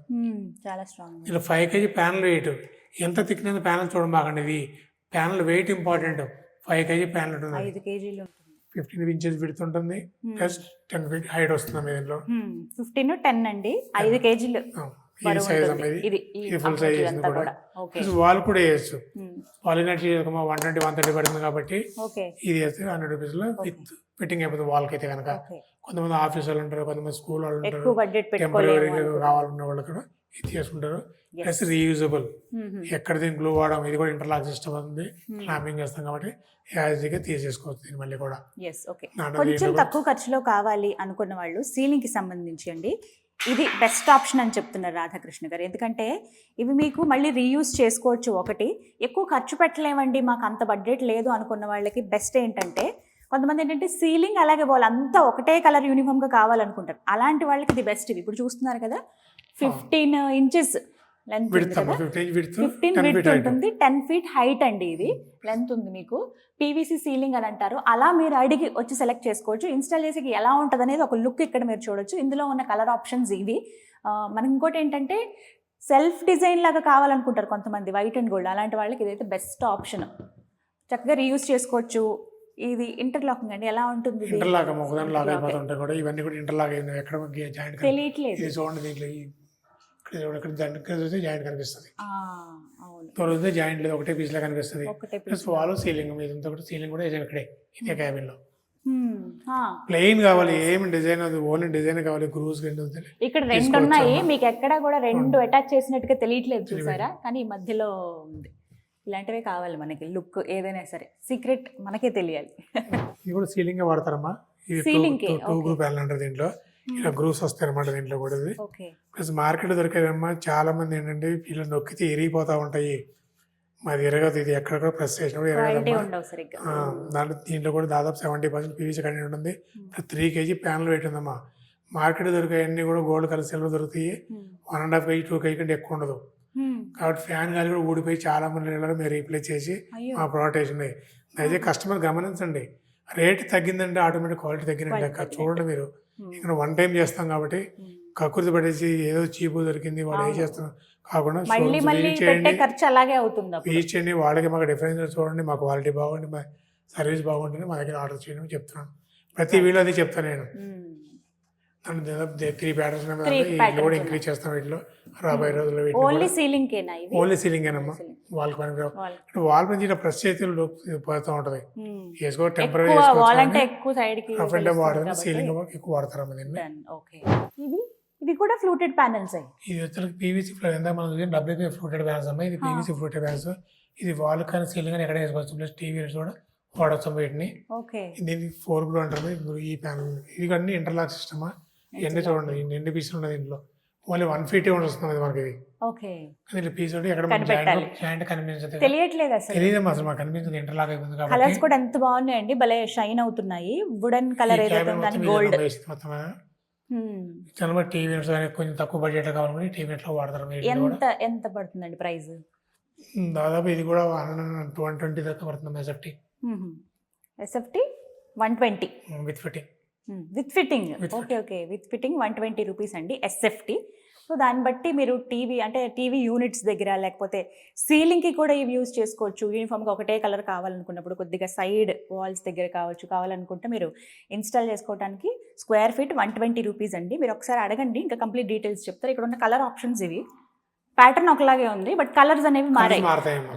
Speaker 2: ఇలా 5 kg ప్యానల్ వెయిట్. ఎంత తిక్కిన ప్యానల్ చూడబాకండి. ఇది panel weight important. 5 kg panel ఉంటుంది. 15 ఇంచెస్ విడ్త్ ఉంటుంది. ప్లస్ 10 feet హైట్ వస్తుంది. దీంట్లో
Speaker 1: 15-10 అండి. 5 kg
Speaker 2: ఈ సైజ్ అమ్మా. ఇది ఫుల్ సైజ్ కూడా. వాల్ కూడా వేయచ్చు. వాల్ 120-130 పడుతుంది కాబట్టి ఇది వేస్తే 100 రూపీస్ లో విత్ ఫిట్టింగ్ అయిపోతుంది. వాల్కి అయితే కనుక కొంతమంది ఆఫీస్ వాళ్ళు ఉంటారు, కొంతమంది స్కూల్ వాళ్ళు ఉంటారు, టెంపరీ కావాలన్న వాళ్ళు కూడా ఇది చేసుకుంటారు. Plus reusable. ఎక్కడ దీని గ్లూ వాడడం. ఇది కూడా ఇంటర్లాక్ సిస్టమ్ ఉంది. క్లాంపింగ్ చేస్తాం కాబట్టి ఈజీగా తీసేసుకోవచ్చు. దీని మళ్ళీ కూడా
Speaker 1: కొంచెం తక్కువ ఖర్చులో కావాలి అనుకున్న వాళ్ళు సీలింగ్ కి సంబంధించి అండి ఇది బెస్ట్ ఆప్షన్ అని చెప్తున్నారు రాధాకృష్ణ గారు. ఎందుకంటే ఇవి మీకు మళ్ళీ రీయూజ్ చేసుకోవచ్చు. ఒకటి, ఎక్కువ ఖర్చు పెట్టలేమండి మాకు అంత బడ్జెట్ లేదు అనుకున్న వాళ్ళకి బెస్ట్ ఏంటంటే, కొంతమంది ఏంటంటే సీలింగ్ అలాగే వాళ్ళంతా ఒకటే కలర్ యూనిఫామ్గా కావాలనుకుంటారు. అలాంటి వాళ్ళకి ఇది బెస్ట్. ఇవి ఇప్పుడు చూస్తున్నారు కదా, 15 ఇంచెస్ లెంత్ ఉంది కదా, 15 విడ్త్ ఉంటుంది, 10 feet హైట్ అండి. ఇది లెంత్ ఉంది మీకు. పీవీసీ సీలింగ్ అని అంటారు. అలా మీరు అడిగి వచ్చి సెలెక్ట్ చేసుకోవచ్చు. ఇన్స్టాల్ చేసి ఎలా ఉంటుంది అనేది ఒక లుక్ ఇక్కడ మీరు చూడొచ్చు. ఇందులో ఉన్న కలర్ ఆప్షన్స్ ఇవి. మనకి ఇంకోటి ఏంటంటే సెల్ఫ్ డిజైన్ లాగా కావాలనుకుంటారు కొంతమంది, వైట్ అండ్ గోల్డ్. అలాంటి వాళ్ళకి ఇదైతే బెస్ట్ ఆప్షన్. చక్కగా రీయూజ్ చేసుకోవచ్చు. ఇది ఇంటర్లాకింగ్ అండి, ఎలా ఉంటుంది ఇది?
Speaker 2: ఇంటర్లాక్ ఒకదాని లాక్ అయిపోతుంటాయి కూడా, ఇవన్నీ కూడా ఇంటర్లాక్ అయినాయి. ఎక్కడ జాయింట్
Speaker 1: తెలియట్లేదు.
Speaker 2: ఇది చూడండి, దీంట్లో ఇక్కడ చూస్తే జాయింట్ కనిపిస్తుంది,
Speaker 1: అవును,
Speaker 2: తొలితే జాయింట్ లేదు, ఒకటే పీస్ లా కనిపిస్తుంది.
Speaker 1: ఒకటే
Speaker 2: ప్లస్ వాల్ సీలింగ్ మీద కూడా, సీలింగ్ కూడా వేసాం ఇక్కడే, ఇదే క్యాబిన్ లో.
Speaker 1: Hmm.
Speaker 2: ప్లెయిన్ కావాలి, ఏమి డిజైన్ అది ఓన్లీ డిజైన్ కావాలి, గ్రూస్
Speaker 1: ఇక్కడ రెండు ఉన్నాయి, మీకు ఎక్కడ కూడా రెండు అటాచ్ చేసినట్టుగా తెలియట్లేదు చూసారా, కానీ ఈ మధ్యలో ఉంది. ఇలాంటివే కావాలి మనకి, లుక్ ఏదైనా సరే సీక్రెట్ మనకే తెలియాలి.
Speaker 2: ఇది కూడా సీలింగ్ వాడతారమ్మా, ఇది
Speaker 1: Ceiling కి,
Speaker 2: 2 గ్రూప్ ప్యానల్ అంటారు దీంట్లో. ఇలా గ్రూప్స్ వస్తాయి అనమాట దీంట్లో కూడా. ఇది
Speaker 1: ఓకే.
Speaker 2: ప్లస్ మార్కెట్ దొరికేదమ్మా, చాలా మంది ఏంటంటే ఇలా నొక్కితే ఇరిగిపోతా ఉంటాయి, మాది ఎరగదు, ఇది ఎక్కడెక్కడ ప్రెస్ చేసినప్పుడు ఎరగదమ్మా. దాంట్లో దీంట్లో కూడా దాదాపు 70% పీవీసీ కంటెంట్ ఉంటుంది. 3 kg ప్యానల్ వెయిట్ ఉందమ్మా. మార్కెట్ దొరికేవన్నీ కూడా గోల్డ్ కలర్ సిల్వర్ దొరుకుతాయి, 1.5 kg 2 kg కంటే ఎక్కువ ఉండదు. కాబట్టి ఫ్యాన్ గాలి కూడా ఊడిపోయి చాలా మంది ఇళ్ళలో మీరు రీప్లేస్ చేసి మా ప్రోడక్ట్ వేసినాయి. దయచేసి కస్టమర్ గమనించండి, రేట్ తగ్గిందంటే ఆటోమేటిక్ క్వాలిటీ తగ్గినట్టు లెక్క. చూడండి మీరు, ఇక్కడ 1 time చేస్తాం కాబట్టి కక్కుర్తి పడేసి ఏదో చీపు దొరికింది వాడు ఏం చేస్తున్నాం కాకుండా
Speaker 1: ఖర్చు అలాగే అవుతుంది.
Speaker 2: పీస్ చేయండి, వాళ్ళకి మాకు డిఫరెన్స్ చూడండి, మా క్వాలిటీ బాగుండి, మా సర్వీస్ బాగుంటుంది, మా దగ్గర ఆర్డర్ చేయడం చెప్తున్నాను. ప్రతి వీడియో అది చెప్తాను నేను. 3 ప్యాటర్న్స్ కూడా ఇంక్రీజ్ చేస్తాం వీటిలో రాబోయే రోజుల్లో. ఓన్లీ సీలింగేనమ్మా, వాల్ వాల్ నుంచి ప్రెస్ చేతులు పోతూ ఉంటది, వేసుకో టెంపరీ రఫ్ అండ్ టఫ్ వాడతారు, సీలింగ్ ఎక్కువ వాడతారమ్మా దీన్ని.
Speaker 1: ఇది కూడా ఫ్లూటెడ్ ప్యానెల్స్.
Speaker 2: ఇది వచ్చి పీవీసీ ఎంత మనం WP ఫ్లూటెడ్ ప్యానల్స్ అమ్మా. ఇది పీవీసీ ఫ్లూటెడ్ ప్యానల్స్. ఇది వాల్ కానీ సీలింగ్ కానీ ఎక్కడ వేసుకోవచ్చు, ప్లస్ టీవీ కూడా వాడచ్చు వీటిని. దీనికి 4 గ్రూ అంటారు ఈ ప్యానల్. ఇది అన్ని ఇంటర్లాక్ సిస్టమ్. ఇవన్నీ చూడండి, ఎన్ని పీసులు ఉన్నాయి దీంట్లో. ఓన్లీ 1 feet వస్తుంది మనకి ఇది. దీంట్లో పీస్ ఎక్కడ జాయింట్ కనిపించదు, తెలియదు అసలు మాకు కనిపించింది, ఇంటర్లాక్ అయిపోయింది కాబట్టి.
Speaker 1: కలర్స్ కూడా ఎంత బాగున్నాయండి, భలే షైన్ అవుతున్నాయి. వుడెన్ కలర్ గోల్డ్
Speaker 2: మొత్తం. చాలా టీవీ కానీ కొంచెం తక్కువ బడ్జెట్ కావాలని టీవీ లో వాడతారు.
Speaker 1: ఎంత పడుతుందండి ప్రైస్?
Speaker 2: దాదాపు ఇది కూడా 120 దాకా పడుతుంది.
Speaker 1: SFT 120
Speaker 2: with fitting.
Speaker 1: With fitting okay, with fitting 120 rupees అండి ఎస్ఎఫ్టీ. సో దాన్ని బట్టి మీరు టీవీ యూనిట్స్ దగ్గర, లేకపోతే సీలింగ్కి కూడా ఇవి యూజ్ చేసుకోవచ్చు. యూనిఫామ్గా ఒకటే కలర్ కావాలనుకున్నప్పుడు, కొద్దిగా సైడ్ వాల్స్ దగ్గర కావాలనుకుంటే మీరు ఇన్స్టాల్ చేసుకోవడానికి స్క్వేర్ ఫీట్ 120 రూపీస్ అండి. మీరు ఒకసారి అడగండి, ఇంకా కంప్లీట్ డీటెయిల్స్ చెప్తారు. ఇక్కడ ఉన్న కలర్ ఆప్షన్స్ ఇవి. ప్యాటర్న్ ఒకలాగే ఉంది, బట్ కలర్స్ అనేవి మారాయి.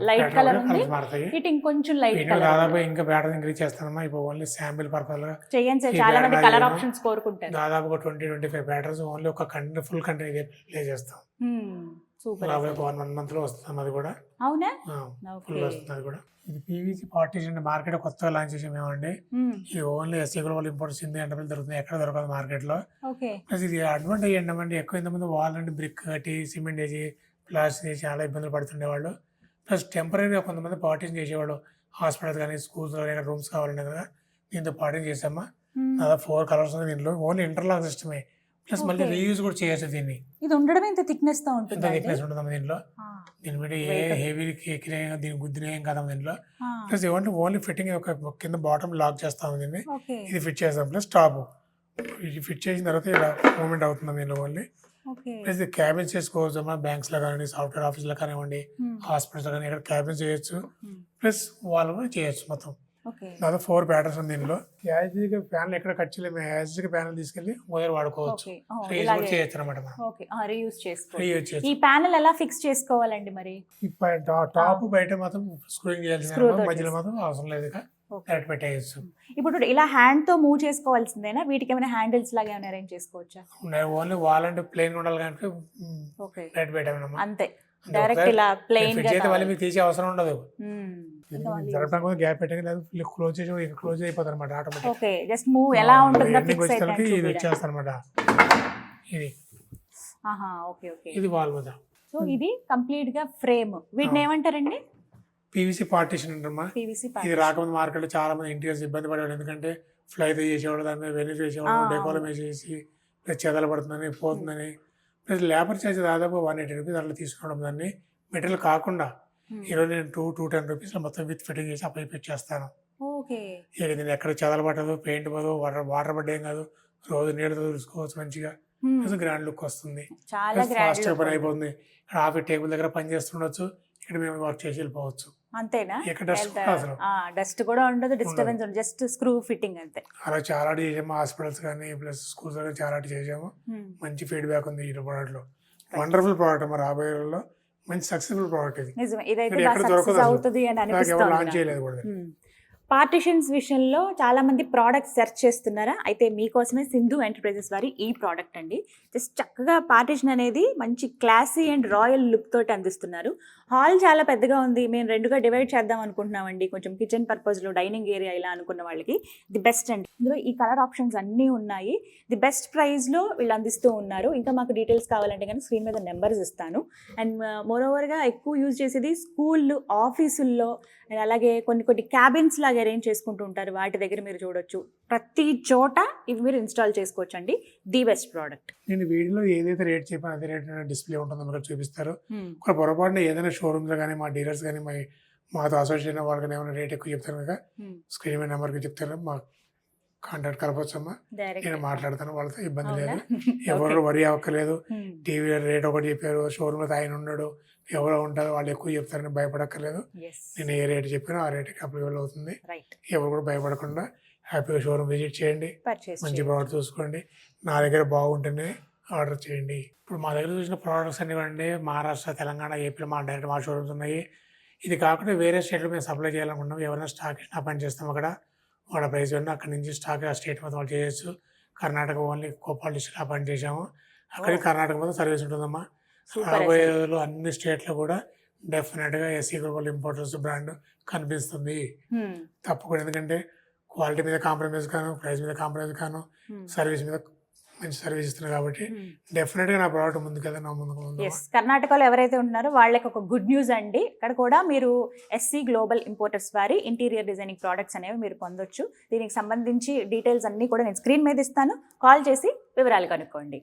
Speaker 1: లైట్ కలర్ ఉంది, ఇటు ఇంకొంచెం లైట్ కలర్.
Speaker 2: దాదాపు ఇంకా ప్యాటర్న్ ఇంక్రీజ్ చేస్తానమ్మా. ఇప్పుడు ఓన్లీ శాంపిల్ పర్పస్ గా
Speaker 1: చేయండి సార్, చాలా మంది కలర్ ఆప్షన్స్ కోరుకుంటారు.
Speaker 2: దాదాపు 20-25 ప్యాటర్న్స్ ఓన్లీ ఒక కంటెంట్ ఫుల్ కంటెంట్ ప్లే చేస్తాం.
Speaker 1: సూపర్.
Speaker 2: 1 month లో వస్తాం, అది కూడా.
Speaker 1: అవునా?
Speaker 2: ఫుల్ వస్తుంది అది కూడా. ఇది పీవీసీ పార్టీషన్ మార్కెట్ కొత్తగా లాంచ్ చేసాం ఏమండి. ఇది only SC global imports Sindhu enterprise దొరుకుతుంది, ఎక్కడ దొరకదు మార్కెట్ లో. ప్లస్ ఇది అడ్వాంటేజ్ ఏంటంటే ఎక్కువ ఇంతమంది వాల్ అంటే బ్రిక్ కట్టి సిమెంట్ వేసి ప్లాస్టిక్ వేసి చాలా ఇబ్బందులు పడుతుండేవాళ్ళు. ప్లస్ టెంపరీగా కొంతమంది పార్టీషన్ చేసేవాళ్ళు, హాస్పిటల్స్ కానీ స్కూల్స్ కానీ రూమ్స్ కావాలంటే కదా. దీంతో పార్టీషన్ చేసామా. దాదాపు 4 కలర్స్ ఉంది దీంట్లో. ఓన్లీ ఇంటర్లాక్ సిస్టమే, ప్లస్ మళ్ళీ రీయూజ్ కూడా చేయొచ్చు దీన్ని.
Speaker 1: ఇది ఉండడం ఇంత థిక్నెస్ తో ఉంటుంది,
Speaker 2: ఇంత థిక్నెస్ ఉంటుంది దీంట్లో. దీని మీద ఏ హెవీ దీని గుద్దిన ఏం కదా దీంట్లో. ప్లస్ ఏమంటే ఓన్లీ ఫిట్టింగ్ ఒక కింద బాటమ్ లాక్ చేస్తాము దీన్ని, ఇది ఫిట్ చేస్తాం. ప్లస్ టాప్ ఇది ఫిట్ చేసిన తర్వాత ఇలా మూవ్మెంట్ అవుతుంది దీనిలో ఓన్లీ. ప్లస్ ఇది క్యాబిన్స్ చేసుకోవచ్చు అమ్మా, బ్యాంక్స్ లో కానీ సాఫ్ట్వేర్ ఆఫీస్ లో కానివ్వండి, హాస్పిటల్స్ లో కానీ ఇక్కడ క్యాబిన్స్ చేయొచ్చు, ప్లస్ వాళ్ళు కూడా చేయొచ్చు. మొత్తం దాదాపు 4 ప్యాటర్న్స్ ఉంది దీనిలో. యాజిగా ప్యానల్ ఎక్కడ కట్ చేయలేము, యాజిగా ప్యానల్ తీసుకెళ్లి మొదలు వాడుకోవచ్చు, చేయొచ్చు అనమాట.
Speaker 1: ఈ ప్యానల్ ఎలా ఫిక్స్ చేసుకోవాలండి మరి?
Speaker 2: టాప్ బయట మాత్రం స్క్రూయింగ్ చేయాల్సింది, మధ్యలో మాత్రం అవసరం లేదు, డైరెక్ట్ పెట్టేయచ్చు.
Speaker 1: ఇప్పుడు ఇలా హ్యాండ్ తో మూవ్ చేసుకోవాల్సిందేనా? వీటికి ఏమైనా హ్యాండిల్స్ లాగా ఏమైనా అరేంజ్ చేసుకోవచ్చా?
Speaker 2: ఓన్లీ వాల్ అంటే ప్లేన్ ఉండాలి కనుక డైరెక్ట్ పెట్టాము
Speaker 1: అంతే, డైరెక్ట్ ఇలా ప్లేన్ గా
Speaker 2: వాళ్ళు మీకు తీసే అవసరం ఉండదు. జరపడానికి గ్యాప్ పెట్టాలి, లేదా క్లోజ్ చేసి క్లోజ్ అయిపోతుంది అనమాట ఆటోమేటిక్.
Speaker 1: ఓకే, జస్ట్ మూవ్ ఎలా ఉంటుందో ఫిక్స్ అయితే
Speaker 2: ఇది వచ్చేస్తుంది అనమాట. ఇది
Speaker 1: ఓకే ఓకే,
Speaker 2: ఇది వాల్ మీద.
Speaker 1: సో ఇది కంప్లీట్ గా ఫ్రేమ్. వీటిని ఏమంటారండి?
Speaker 2: పీవీసీ పార్టీషన్ అంటారమ్మా. ఇది రాకముందు మార్కెట్ లో చాలా మంది ఇంటీరియర్స్ ఇబ్బంది పడేవాళ్ళు, ఎందుకంటే ఫ్లైతో చేసేవాళ్ళు, దాని మీద వెనీస్ వేసేవాళ్ళు, డెకోలం వేసేసి ప్లస్ చెదలు పడుతుందని పోతుందని. ప్లస్ లేబర్ ఛార్జ్ దాదాపు 180 రూపీస్ అట్లా తీసుకోవడం. దాన్ని మెటీరియల్ కాకుండా ఈరోజు నేను 210 రూపీస్ మొత్తం విత్ ఫిట్టింగ్ చేసి అప్లై పెట్టేస్తాను. ఇక నేను ఎక్కడ చెదలు పట్టదు, పెయింట్ పోదు, వాటర్ పడ్డేం కాదు, రోజు నీళ్ళతో చూసుకోవచ్చు మంచిగా. కొంచెం గ్రాండ్ లుక్ వస్తుంది,
Speaker 1: చాలా
Speaker 2: ఫాస్ట్ పని
Speaker 1: గ్రాండ్.
Speaker 2: అయిపోతుంది. ఇక్కడ ఆఫీస్ టేబుల్ దగ్గర పని చేస్తుండొచ్చు, ఇక్కడ మేము వర్క్ చేసి వెళ్ళిపోవచ్చు.
Speaker 1: అంతేనా?
Speaker 2: ఇక్కడ డస్ట్ అసలు
Speaker 1: డస్ట్ కూడా ఉండదు, డిస్టర్బెన్స్ ఉండదు, జస్ట్ స్క్రూ ఫిట్టింగ్ అంతే.
Speaker 2: అలా చాలా చేసాము, హాస్పిటల్స్ కానీ ప్లస్ స్కూల్స్ కానీ చాలా చేసాము. మంచి ఫీడ్బ్యాక్ ఉంది ఈ ప్రోడక్ట్ లో. వండర్ఫుల్ ప్రోడక్ట్ మా రాబోయే రోజుల్లో మంచి సక్సెస్ఫుల్ ప్రోడక్ట్ ఇది.
Speaker 1: నిజమే, ఇదైతే
Speaker 2: ఇక్కడ ఎక్కడ
Speaker 1: బాగా
Speaker 2: దొరకదు
Speaker 1: సక్సెస్
Speaker 2: అసలు.
Speaker 1: అవుతుంది అని
Speaker 2: నాకు ఎవరు
Speaker 1: అనిపిస్తుంది
Speaker 2: లాంచ్
Speaker 1: నాకు.
Speaker 2: చేయలేదు కూడా.
Speaker 1: పార్టిషన్స్ విషయంలో చాలా మంది ప్రోడక్ట్స్ సెర్చ్ చేస్తున్నారా? అయితే మీకోసమే సింధు ఎంటర్ప్రైజెస్ వారి ఈ ప్రోడక్ట్ అండి. జస్ట్ చక్కగా పార్టిషన్ అనేది మంచి క్లాసీ అండ్ రాయల్ లుక్ తోటి అందిస్తున్నారు. హాల్ చాలా పెద్దగా ఉంది, మేము రెండుగా డివైడ్ చేద్దాం అనుకుంటున్నామండి, కొంచెం కిచెన్ పర్పస్లో డైనింగ్ ఏరియా ఇలా అనుకున్న వాళ్ళకి ది బెస్ట్ అండి. ఇందులో ఈ కలర్ ఆప్షన్స్ అన్నీ ఉన్నాయి, ది బెస్ట్ ప్రైస్లో వీళ్ళు అందిస్తూ ఉన్నారు. ఇంకా మాకు డీటెయిల్స్ కావాలంటే కానీ స్క్రీన్ మీద నెంబర్స్ ఇస్తాను. అండ్ మోర్ ఓవర్గా ఎక్కువ యూజ్ చేసేది స్కూళ్ళు, ఆఫీసుల్లో, అలాగే కొన్ని క్యాబిన్స్ లాగా అరేంజ్ చేసుకుంటూ ఉంటారు, వాటి దగ్గర మీరు చూడొచ్చు. ప్రతి చోట ఇవి మీరు ఇన్స్టాల్ చేసుకోవచ్చు అండి. The best product.
Speaker 2: నేను వీడియోలో ఏదైతే రేట్ చెప్పాను అదే రేట్ డిస్ప్లే ఉంటుందో మీకు చూపిస్తారు. ఒక పొరపాటున ఏదైనా షోరూమ్లో కానీ మా డీలర్స్ కానీ మాతో అసోసియేట్ అయిన వాళ్ళకి ఏమైనా రేట్ ఎక్కువ చెప్తాను కనుక స్క్రీన్ మీద నెంబర్కి చెప్తారు, మా కాంటాక్ట్ కలపచ్చమ్మా, నేను మాట్లాడతాను వాళ్ళతో, ఇబ్బంది లేదు. ఎవరు వరి అవ్వక్కర్లేదు. టీవీ రేట్ ఒకటి చెప్పారు, షోరూమ్లో ఆయన ఉన్నాడు, ఎవరో ఉంటారు వాళ్ళు ఎక్కువ చెప్తారని భయపడక్కర్లేదు. నేను ఏ రేట్ చెప్పానో ఆ రేట్కి అప్లికబుల్ అవుతుంది. ఎవరు కూడా భయపడకుండా హ్యాపీగా షోరూమ్ విజిట్ చేయండి, మంచి ప్రోడక్ట్ చూసుకోండి, నా దగ్గర బాగుంటేనే ఆర్డర్ చేయండి. ఇప్పుడు మా దగ్గర చూసిన ప్రోడక్ట్స్ అన్ని మహారాష్ట్ర, తెలంగాణ, ఏపీలో డైరెక్ట్ మా షోరూమ్స్ ఉన్నాయి. ఇది కాకుండా వేరే స్టేట్లో మేము సప్లై చేయాలనుకుంటున్నాం. ఎవరైనా స్టాక్ అపాయింట్ చేస్తాం అక్కడ, వాళ్ళ ప్రైస్ ఇవ్వండి, అక్కడ నుంచి స్టాక్ ఆ స్టేట్ మొత్తం వాళ్ళు చేయొచ్చు. కర్ణాటక ఓన్లీ కోపాల్ డిస్ట్రిక్ట్ అపాయింట్ చేసాము, అక్కడికి కర్ణాటక మొత్తం సర్వీస్ ఉంటుందమ్మా. రాబోయే రోజుల్లో అన్ని స్టేట్లో కూడా డెఫినెట్గా ఎస్సీ గ్లోబల్ ఇంపోర్టర్స్ బ్రాండ్ కనిపిస్తుంది తప్పకుండా. ఎందుకంటే క్వాలిటీ మీద కాంప్రమైజ్ కాను, ప్రైస్ మీద కాంప్రమైజ్ కాను, సర్వీస్ మీద మంచి సర్వీస్ ఇస్తున్నారు కాబట్టి డెఫినెట్గా నా ప్రోడక్ట్ ముందు కదా నా ముందు.
Speaker 1: కర్ణాటకలో ఎవరైతే ఉన్నారో వాళ్ళకి ఒక గుడ్ న్యూస్ అండి. ఇక్కడ కూడా మీరు ఎస్సీ గ్లోబల్ ఇంపోర్టర్స్ వారి ఇంటీరియర్ డిజైనింగ్ ప్రోడక్ట్స్ అనేవి మీరు పొందొచ్చు. దీనికి సంబంధించి డీటెయిల్స్ అన్ని కూడా నేను స్క్రీన్ మీద ఇస్తాను, కాల్ చేసి వివరాలు కనుక్కోండి.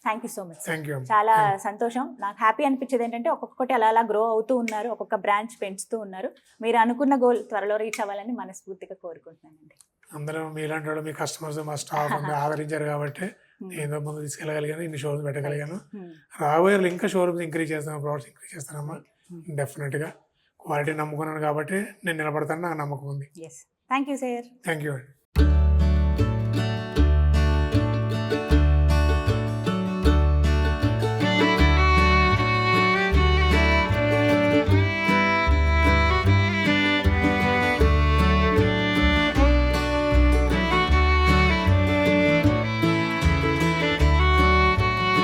Speaker 1: Thank you so much. చాలా సంతోషం. నాకు హ్యాపీ అనిపించేది ఏంటంటే ఒక్కొక్కటి అలా గ్రో అవుతూ ఉన్నారు, ఒక్కొక్క బ్రాంచ్ పెంచుతూ ఉన్నారు. మీరు అనుకున్న గోల్ త్వరలో రీచ్ అవ్వాలని మనస్ఫూర్తిగా కోరుకుంటున్నానండి.
Speaker 2: అందరూ మీలాంటి వాళ్ళు, మీ కస్టమర్స్, మా స్టాఫ్ ఆదరించారు కాబట్టి ఏదో ముందు తీసుకెళ్ళగలిగాను, ఇన్ని షోరూమ్స్ పెట్టగలిగాను. రాబోయే ఇంకా షోరూమ్స్ ఇంక్రీజ్ చేస్తాను, ప్రోడక్ట్స్ ఇంక్రీజ్ చేస్తానమ్మా. డెఫినెట్గా క్వాలిటీ నమ్ముకున్నాను కాబట్టి నేను నిలబడతాను, నాకు నమ్మకం ఉంది.
Speaker 1: Thank you sir.
Speaker 2: Thank you అండి.